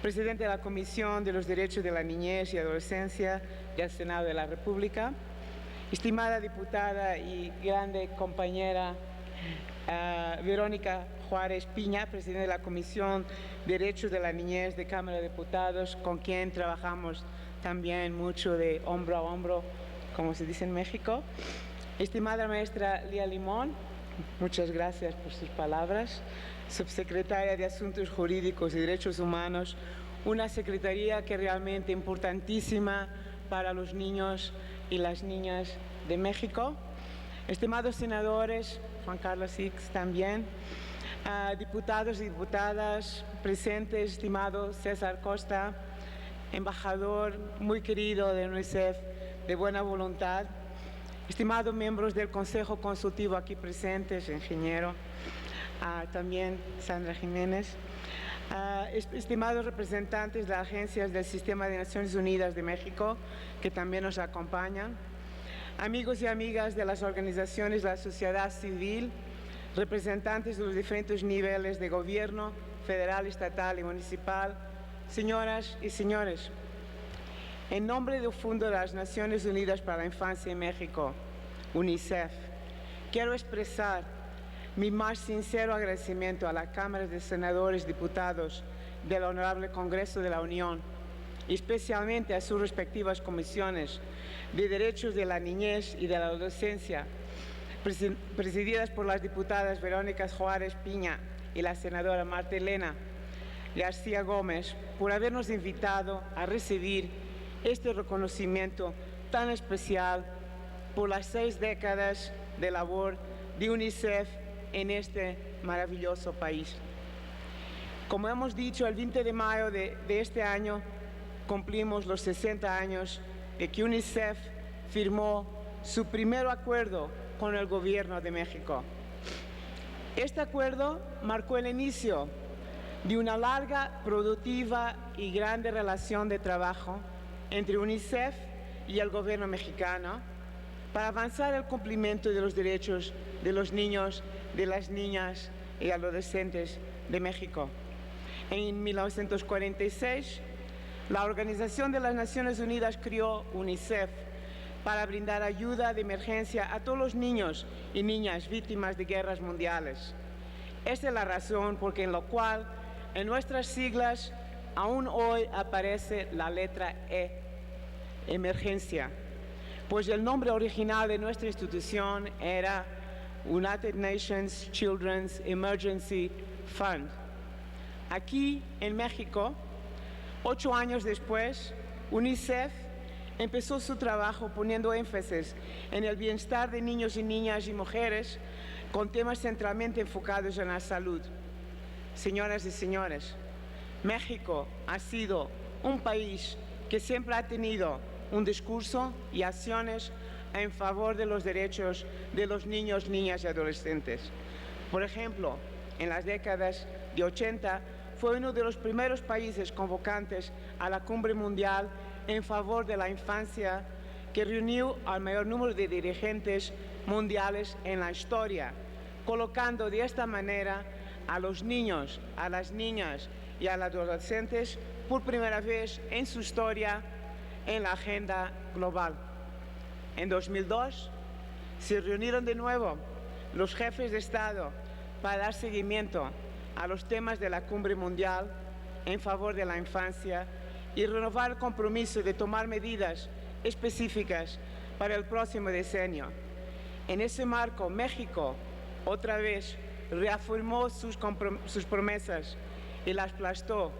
presidente de la Comisión de los Derechos de la Niñez y Adolescencia del Senado de la República, estimada diputada y grande compañera Verónica Juárez Piña, presidenta de la Comisión de Derechos de la Niñez de Cámara de Diputados, con quien trabajamos también mucho de hombro a hombro, como se dice en México. Estimada maestra Lía Limón, muchas gracias por sus palabras. Subsecretaria de Asuntos Jurídicos y Derechos Humanos, una secretaría que es realmente importantísima para los niños y las niñas de México. Estimados senadores, Juan Carlos Six también, diputados y diputadas presentes, estimado César Costa, embajador muy querido de UNICEF, de buena voluntad, estimados miembros del Consejo Consultivo aquí presentes, ingeniero, también Sandra Jiménez, estimados representantes de agencias del Sistema de Naciones Unidas de México, que también nos acompañan, amigos y amigas de las organizaciones de la sociedad civil, representantes de los diferentes niveles de gobierno, federal, estatal y municipal, señoras y señores, en nombre del Fondo de las Naciones Unidas para la Infancia en México, UNICEF, quiero expresar mi más sincero agradecimiento a la Cámara de Senadores y Diputados del Honorable Congreso de la Unión, y especialmente a sus respectivas comisiones de Derechos de la Niñez y de la Adolescencia, presididas por las diputadas Verónica Juárez Piña y la senadora Marta Elena García Gómez, por habernos invitado a recibir este reconocimiento tan especial por las 6 décadas de labor de UNICEF en este maravilloso país. Como hemos dicho, el 20 de mayo de este año cumplimos los 60 años de que UNICEF firmó su primer acuerdo con el Gobierno de México. Este acuerdo marcó el inicio de una larga, productiva y grande relación de trabajo entre UNICEF y el Gobierno mexicano para avanzar el cumplimiento de los derechos de los niños, de las niñas y adolescentes de México. En 1946, la Organización de las Naciones Unidas creó UNICEF para brindar ayuda de emergencia a todos los niños y niñas víctimas de guerras mundiales. Esta es la razón por la cual en nuestras siglas aún hoy aparece la letra E, emergencia, pues el nombre original de nuestra institución era United Nations Children's Emergency Fund. Aquí, en México, 8 años después, UNICEF empezó su trabajo poniendo énfasis en el bienestar de niños y niñas y mujeres con temas centralmente enfocados en la salud. Señoras y señores, México ha sido un país que siempre ha tenido un discurso y acciones en favor de los derechos de los niños, niñas y adolescentes. Por ejemplo, en las décadas de 80 fue uno de los primeros países convocantes a la Cumbre Mundial en favor de la infancia, que reunió al mayor número de dirigentes mundiales en la historia, colocando de esta manera a los niños, a las niñas y a los adolescentes por primera vez en su historia en la agenda global. En 2002 se reunieron de nuevo los jefes de Estado para dar seguimiento a los temas de la Cumbre Mundial en favor de la infancia y renovar el compromiso de tomar medidas específicas para el próximo decenio. En ese marco, México otra vez reafirmó sus promesas y las plasmó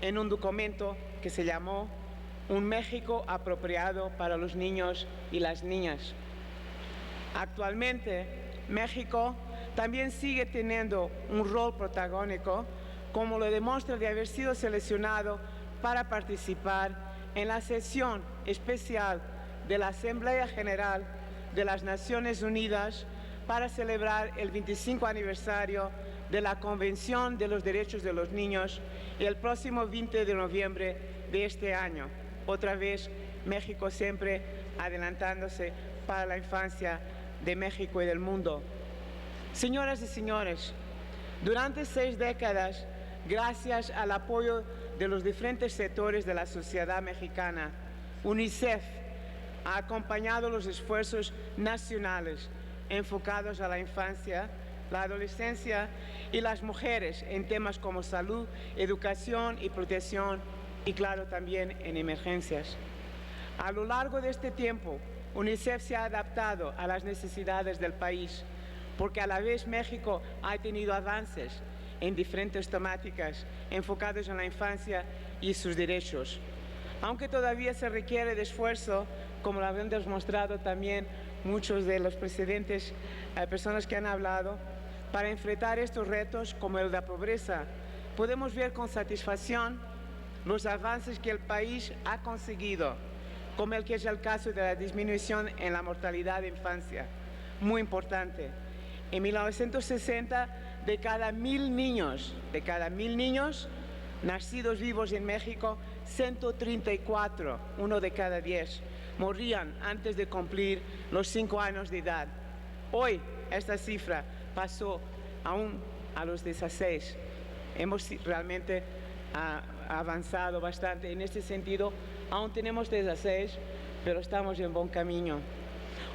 en un documento que se llamó Un México apropiado para los niños y las niñas. Actualmente, México también sigue teniendo un rol protagónico, como lo demuestra de haber sido seleccionado para participar en la sesión especial de la Asamblea General de las Naciones Unidas para celebrar el 25 aniversario de la Convención de los Derechos de los Niños el próximo 20 de noviembre de este año. Otra vez, México siempre adelantándose para la infancia de México y del mundo. Señoras y señores, durante 6 décadas, gracias al apoyo de los diferentes sectores de la sociedad mexicana, UNICEF ha acompañado los esfuerzos nacionales enfocados a la infancia, la adolescencia y las mujeres en temas como salud, educación y protección, y claro, también en emergencias. A lo largo de este tiempo, UNICEF se ha adaptado a las necesidades del país, porque a la vez México ha tenido avances en diferentes temáticas enfocadas en la infancia y sus derechos. Aunque todavía se requiere de esfuerzo, como lo han demostrado también muchos de los precedentes personas que han hablado, para enfrentar estos retos como el de la pobreza, podemos ver con satisfacción los avances que el país ha conseguido, como el que es el caso de la disminución en la mortalidad de infancia, muy importante. En 1960 de cada 1000 niños nacidos vivos en México, 134, 1 de cada 10, morían antes de cumplir los 5 años de edad. Hoy esta cifra pasó aún a los 16. Hemos realmente avanzado bastante en este sentido. Aún tenemos 16, pero estamos en buen camino.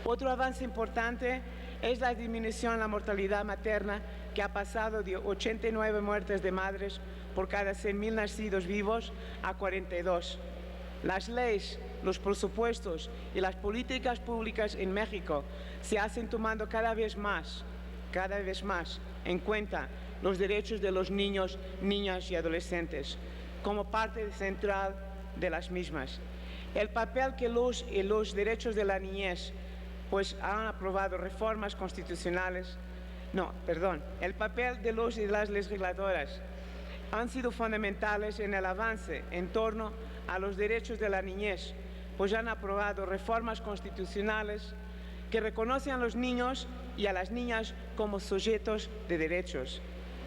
Otro avance importante es la disminución de la mortalidad materna, que ha pasado de 89 muertes de madres por cada 100.000 nacidos vivos a 42. Las leyes, los presupuestos y las políticas públicas en México se hacen tomando cada vez más en cuenta los derechos de los niños, niñas y adolescentes como parte central de las mismas. El papel que los derechos de la niñez pues han aprobado reformas constitucionales. El papel de los y las legisladoras han sido fundamentales en el avance en torno a los derechos de la niñez, pues han aprobado reformas constitucionales que reconocen a los niños y a las niñas como sujetos de derechos.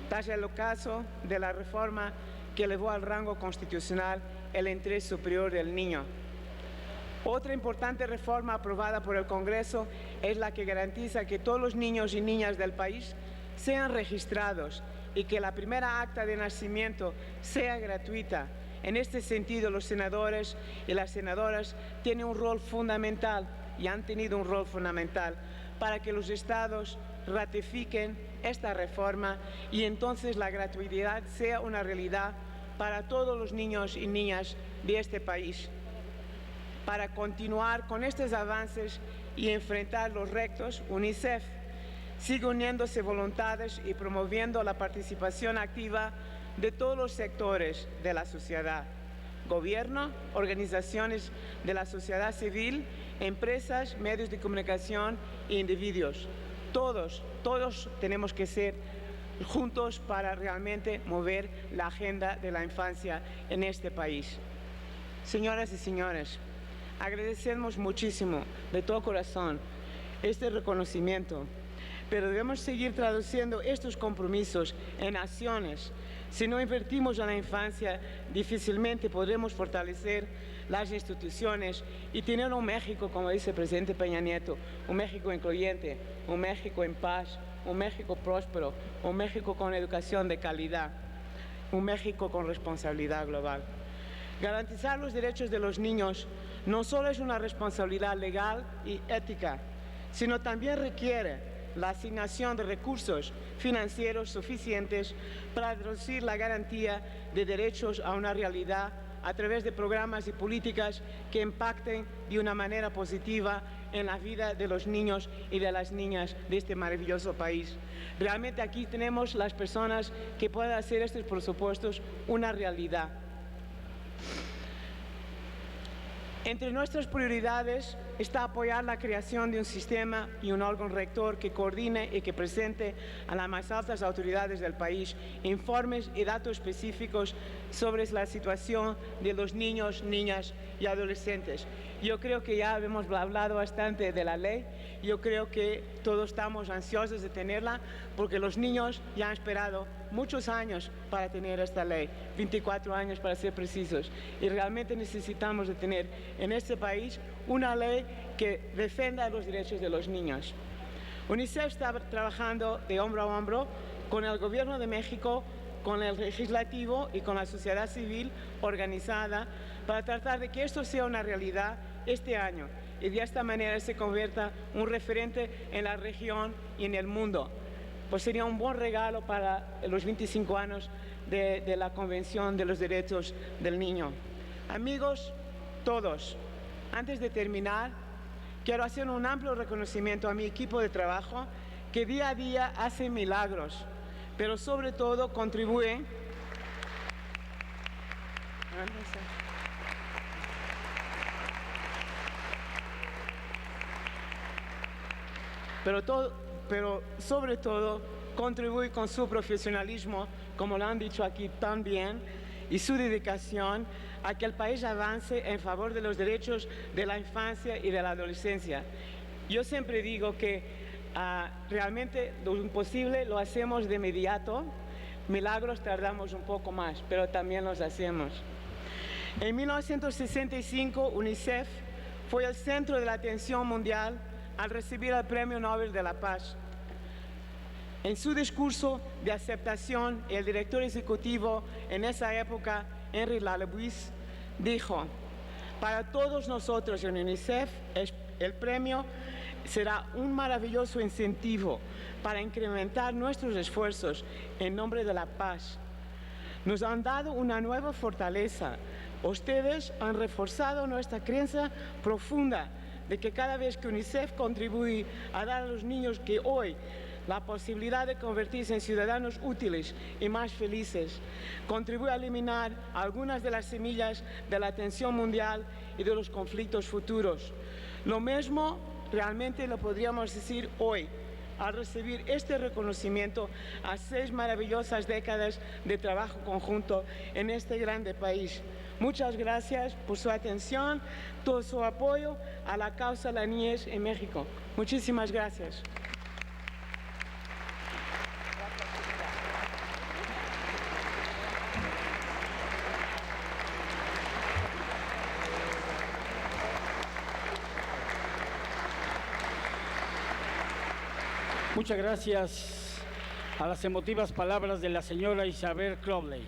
Tal es el caso de la reforma que elevó al rango constitucional el interés superior del niño. Otra importante reforma aprobada por el Congreso es la que garantiza que todos los niños y niñas del país sean registrados y que la primera acta de nacimiento sea gratuita. En este sentido, los senadores y las senadoras tienen un rol fundamental y han tenido un rol fundamental para que los estados ratifiquen esta reforma y entonces la gratuidad sea una realidad para todos los niños y niñas de este país. Para continuar con estos avances y enfrentar los retos, UNICEF sigue uniéndose voluntades y promoviendo la participación activa de todos los sectores de la sociedad: gobierno, organizaciones de la sociedad civil, empresas, medios de comunicación e individuos. Todos tenemos que ser juntos para realmente mover la agenda de la infancia en este país. Señoras y señores, agradecemos muchísimo de todo corazón este reconocimiento, pero debemos seguir traduciendo estos compromisos en acciones. Si no invertimos en la infancia, difícilmente podremos fortalecer las instituciones y tener un México, como dice el presidente Peña Nieto, un México incluyente, un México en paz, un México próspero, un México con educación de calidad, un México con responsabilidad global. Garantizar los derechos de los niños no solo es una responsabilidad legal y ética, sino también requiere la asignación de recursos financieros suficientes para traducir la garantía de derechos a una realidad a través de programas y políticas que impacten de una manera positiva en la vida de los niños y de las niñas de este maravilloso país. Realmente aquí tenemos las personas que pueden hacer estos presupuestos una realidad. Entre nuestras prioridades está apoyar la creación de un sistema y un órgano rector que coordine y que presente a las más altas autoridades del país informes y datos específicos sobre la situación de los niños, niñas y adolescentes. Yo creo que ya hemos hablado bastante de la ley. Yo creo que todos estamos ansiosos de tenerla porque los niños ya han esperado muchos años para tener esta ley, 24 años para ser precisos. Y realmente necesitamos de tener en este país una ley que defienda los derechos de los niños. UNICEF está trabajando de hombro a hombro con el Gobierno de México, con el Legislativo y con la sociedad civil organizada para tratar de que esto sea una realidad este año y de esta manera se convierta un referente en la región y en el mundo. Pues sería un buen regalo para los 25 años de la Convención de los Derechos del Niño. Amigos, todos, antes de terminar, quiero hacer un amplio reconocimiento a mi equipo de trabajo que día a día hace milagros, pero sobre todo contribuye pero sobre todo contribuye con su profesionalismo, como lo han dicho aquí tan bien, y su dedicación a que el país avance en favor de los derechos de la infancia y de la adolescencia. Yo siempre digo que Realmente lo imposible lo hacemos de inmediato. Milagros tardamos un poco más, pero también los hacemos. En 1965, UNICEF fue el centro de la atención mundial al recibir el Premio Nobel de la Paz. En su discurso de aceptación, el director ejecutivo en esa época, Henri Lalobuis, dijo: para todos nosotros en UNICEF, el premio será un maravilloso incentivo para incrementar nuestros esfuerzos en nombre de la paz. Nos han dado una nueva fortaleza. Ustedes han reforzado nuestra creencia profunda de que cada vez que UNICEF contribuye a dar a los niños que hoy la posibilidad de convertirse en ciudadanos útiles y más felices, contribuye a eliminar algunas de las semillas de la tensión mundial y de los conflictos futuros. Lo mismo realmente lo podríamos decir hoy, al recibir este reconocimiento a 6 maravillosas décadas de trabajo conjunto en este grande país. Muchas gracias por su atención, todo su apoyo a la causa de la niñez en México. Muchísimas gracias. Muchas gracias a las emotivas palabras de la señora Isabel Crowley,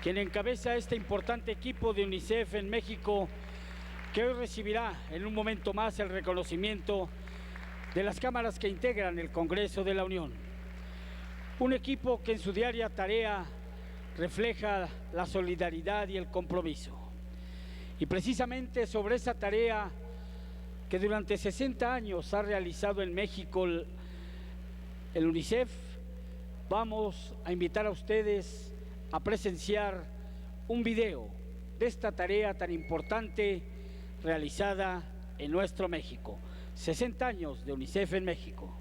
quien encabeza este importante equipo de UNICEF en México, que hoy recibirá en un momento más el reconocimiento de las cámaras que integran el Congreso de la Unión. Un equipo que en su diaria tarea refleja la solidaridad y el compromiso. Y precisamente sobre esa tarea que durante 60 años ha realizado en México el UNICEF, vamos a invitar a ustedes a presenciar un video de esta tarea tan importante realizada en nuestro México. 60 años de UNICEF en México.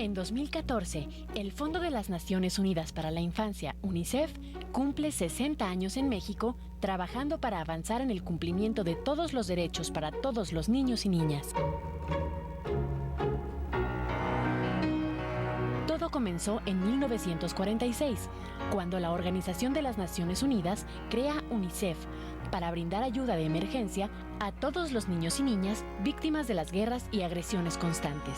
En 2014, el Fondo de las Naciones Unidas para la Infancia, UNICEF, cumple 60 años en México, trabajando para avanzar en el cumplimiento de todos los derechos para todos los niños y niñas. Todo comenzó en 1946, cuando la Organización de las Naciones Unidas crea UNICEF para brindar ayuda de emergencia a todos los niños y niñas víctimas de las guerras y agresiones constantes.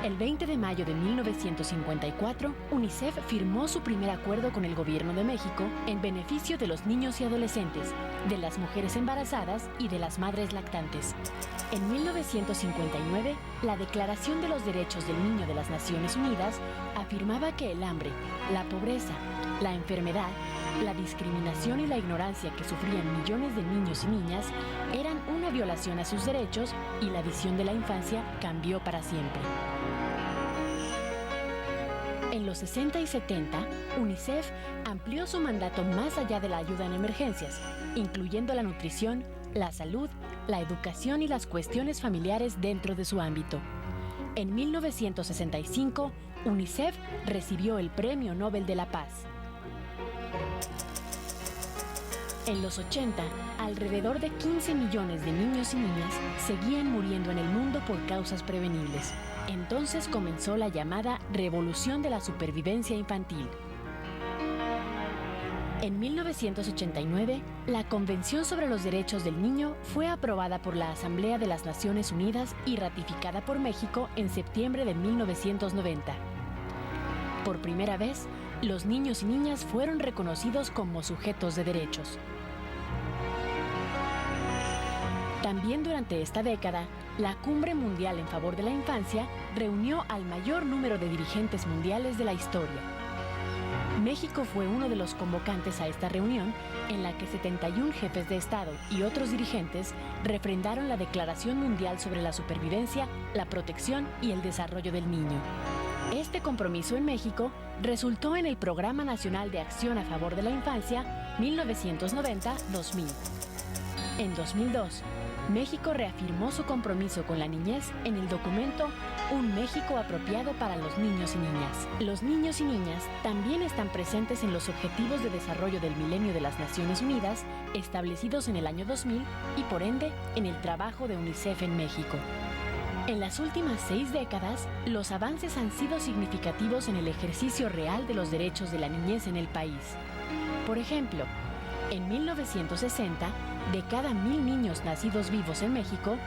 El 20 de mayo de 1954, UNICEF firmó su primer acuerdo con el Gobierno de México en beneficio de los niños y adolescentes, de las mujeres embarazadas y de las madres lactantes. En 1959, la Declaración de los Derechos del Niño de las Naciones Unidas afirmaba que el hambre, la pobreza, la enfermedad, la discriminación y la ignorancia que sufrían millones de niños y niñas eran una violación a sus derechos, y la visión de la infancia cambió para siempre. En los 60 y 70, UNICEF amplió su mandato más allá de la ayuda en emergencias, incluyendo la nutrición, la salud, la educación y las cuestiones familiares dentro de su ámbito. En 1965, UNICEF recibió el Premio Nobel de la Paz. En los 80, alrededor de 15 millones de niños y niñas seguían muriendo en el mundo por causas prevenibles. Entonces comenzó la llamada Revolución de la Supervivencia Infantil. En 1989, la Convención sobre los Derechos del Niño fue aprobada por la Asamblea de las Naciones Unidas y ratificada por México en septiembre de 1990. Por primera vez, los niños y niñas fueron reconocidos como sujetos de derechos. También durante esta década, la Cumbre Mundial en Favor de la Infancia reunió al mayor número de dirigentes mundiales de la historia. México fue uno de los convocantes a esta reunión, en la que 71 jefes de Estado y otros dirigentes refrendaron la Declaración Mundial sobre la Supervivencia, la Protección y el Desarrollo del Niño. Este compromiso en México resultó en el Programa Nacional de Acción a Favor de la Infancia 1990-2000. En 2002, México reafirmó su compromiso con la niñez en el documento Un México apropiado para los niños y niñas. Los niños y niñas también están presentes en los Objetivos de Desarrollo del Milenio de las Naciones Unidas, establecidos en el año 2000 y por ende en el trabajo de UNICEF en México. En las últimas 6 décadas, los avances han sido significativos en el ejercicio real de los derechos de la niñez en el país. Por ejemplo, en 1960, de cada 1,000 niños nacidos vivos en México,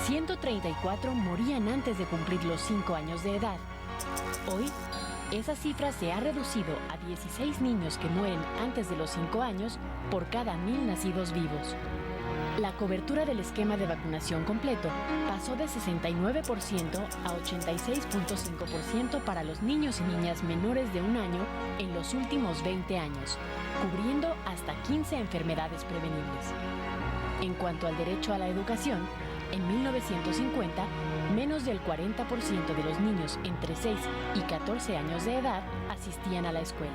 134 morían antes de cumplir los 5 años de edad. Hoy, esa cifra se ha reducido a 16 niños que mueren antes de los 5 años por cada 1,000 nacidos vivos. La cobertura del esquema de vacunación completo pasó de 69% a 86.5% para los niños y niñas menores de 1 año en los últimos 20 años, cubriendo hasta 15 enfermedades prevenibles. En cuanto al derecho a la educación, en 1950, menos del 40% de los niños entre 6 y 14 años de edad asistían a la escuela.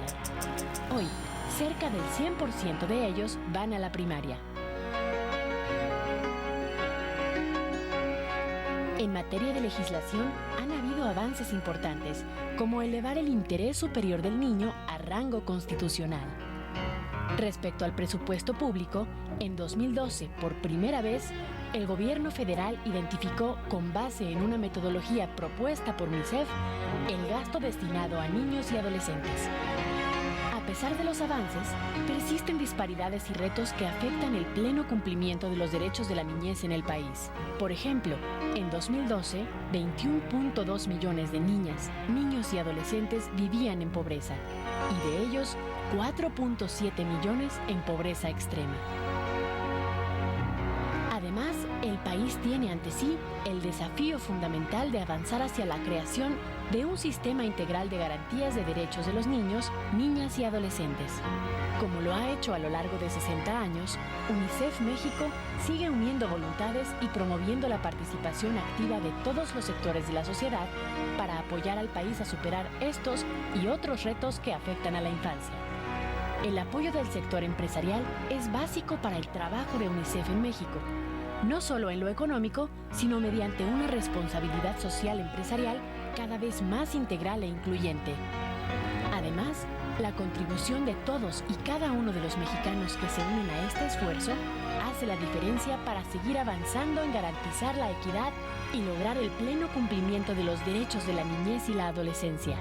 Hoy, cerca del 100% de ellos van a la primaria. En materia de legislación, han habido avances importantes, como elevar el interés superior del niño a rango constitucional. Respecto al presupuesto público, en 2012, por primera vez, el gobierno federal identificó, con base en una metodología propuesta por UNICEF, el gasto destinado a niños y adolescentes. A pesar de los avances, persisten disparidades y retos que afectan el pleno cumplimiento de los derechos de la niñez en el país. Por ejemplo, en 2012, 21.2 millones de niñas, niños y adolescentes vivían en pobreza, y de ellos, 4.7 millones en pobreza extrema. Además, el país tiene ante sí el desafío fundamental de avanzar hacia la creación de un sistema integral de garantías de derechos de los niños, niñas y adolescentes. Como lo ha hecho a lo largo de 60 años, UNICEF México sigue uniendo voluntades y promoviendo la participación activa de todos los sectores de la sociedad para apoyar al país a superar estos y otros retos que afectan a la infancia. El apoyo del sector empresarial es básico para el trabajo de UNICEF en México, no solo en lo económico, sino mediante una responsabilidad social empresarial cada vez más integral e incluyente. Además, la contribución de todos y cada uno de los mexicanos que se unen a este esfuerzo hace la diferencia para seguir avanzando en garantizar la equidad y lograr el pleno cumplimiento de los derechos de la niñez y la adolescencia.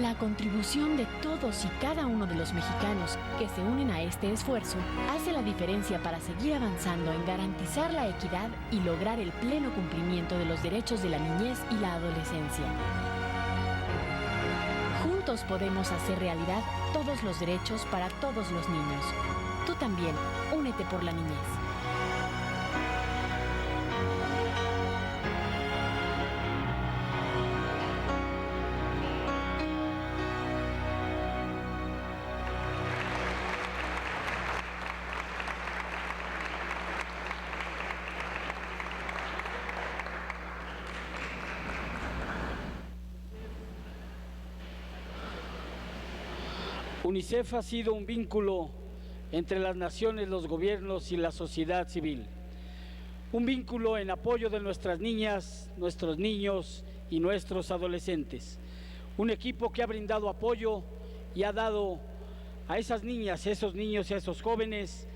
La contribución de todos y cada uno de los mexicanos que se unen a este esfuerzo hace la diferencia para seguir avanzando en garantizar la equidad y lograr el pleno cumplimiento de los derechos de la niñez y la adolescencia. Juntos podemos hacer realidad todos los derechos para todos los niños. Tú también, únete por la niñez. UNICEF ha sido un vínculo entre las naciones, los gobiernos y la sociedad civil. Un vínculo en apoyo de nuestras niñas, nuestros niños y nuestros adolescentes. Un equipo que ha brindado apoyo y ha dado a esas niñas, a esos niños y a esos jóvenes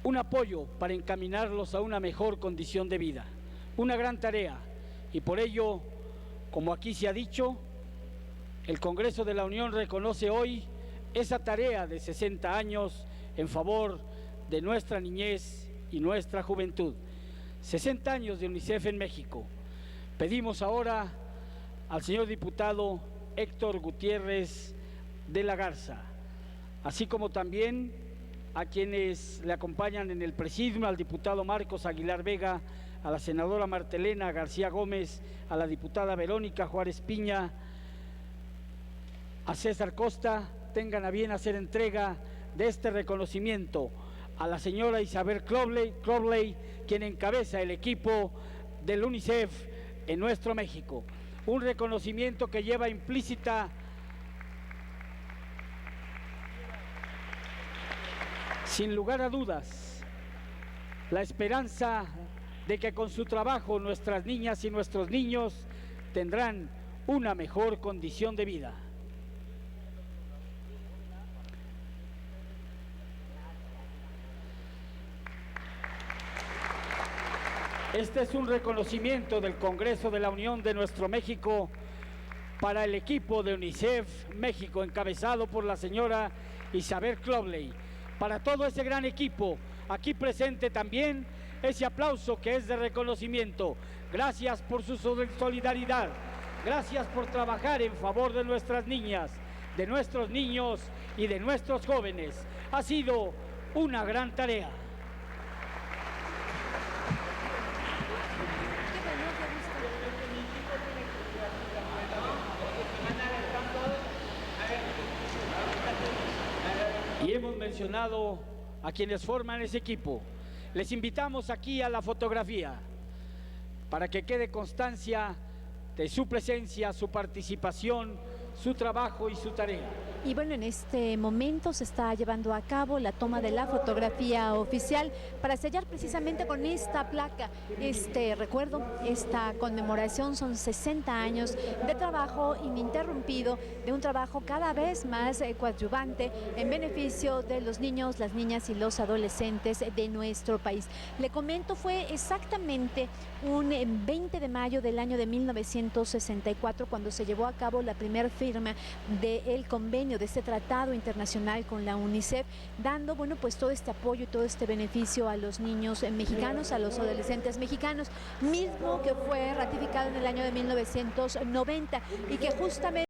un apoyo para encaminarlos a una mejor condición de vida. Una gran tarea, y por ello, como aquí se ha dicho, el Congreso de la Unión reconoce hoy esa tarea de 60 años en favor de nuestra niñez y nuestra juventud. 60 años de UNICEF en México. Pedimos ahora al señor diputado Héctor Gutiérrez de la Garza, así como también a quienes le acompañan en el presidium, al diputado Marcos Aguilar Vega, a la senadora Martelena García Gómez, a la diputada Verónica Juárez Piña, a César Costa, tengan a bien hacer entrega de este reconocimiento a la señora Isabel Crowley, quien encabeza el equipo del UNICEF en nuestro México. Un reconocimiento que lleva implícita sin lugar a dudas la esperanza de que con su trabajo nuestras niñas y nuestros niños tendrán una mejor condición de vida. Este es un reconocimiento del Congreso de la Unión de Nuestro México para el equipo de UNICEF México, encabezado por la señora Isabel Clobley. Para todo ese gran equipo, aquí presente también ese aplauso que es de reconocimiento. Gracias por su solidaridad, gracias por trabajar en favor de nuestras niñas, de nuestros niños y de nuestros jóvenes. Ha sido una gran tarea. Y hemos mencionado a quienes forman ese equipo. Les invitamos aquí a la fotografía para que quede constancia de su presencia, su participación, su trabajo y su tarea. Y bueno, en este momento se está llevando a cabo la toma de la fotografía oficial para sellar precisamente con esta placa este recuerdo, esta conmemoración. Son 60 años de trabajo ininterrumpido, de un trabajo cada vez más coadyuvante en beneficio de los niños, las niñas y los adolescentes de nuestro país. Le comento, fue exactamente un 20 de mayo del año de 1964 cuando se llevó a cabo la primera firma del convenio de este tratado internacional con la UNICEF, dando, bueno, pues todo este apoyo y todo este beneficio a los niños mexicanos, a los adolescentes mexicanos, mismo que fue ratificado en el año de 1990 y que justamente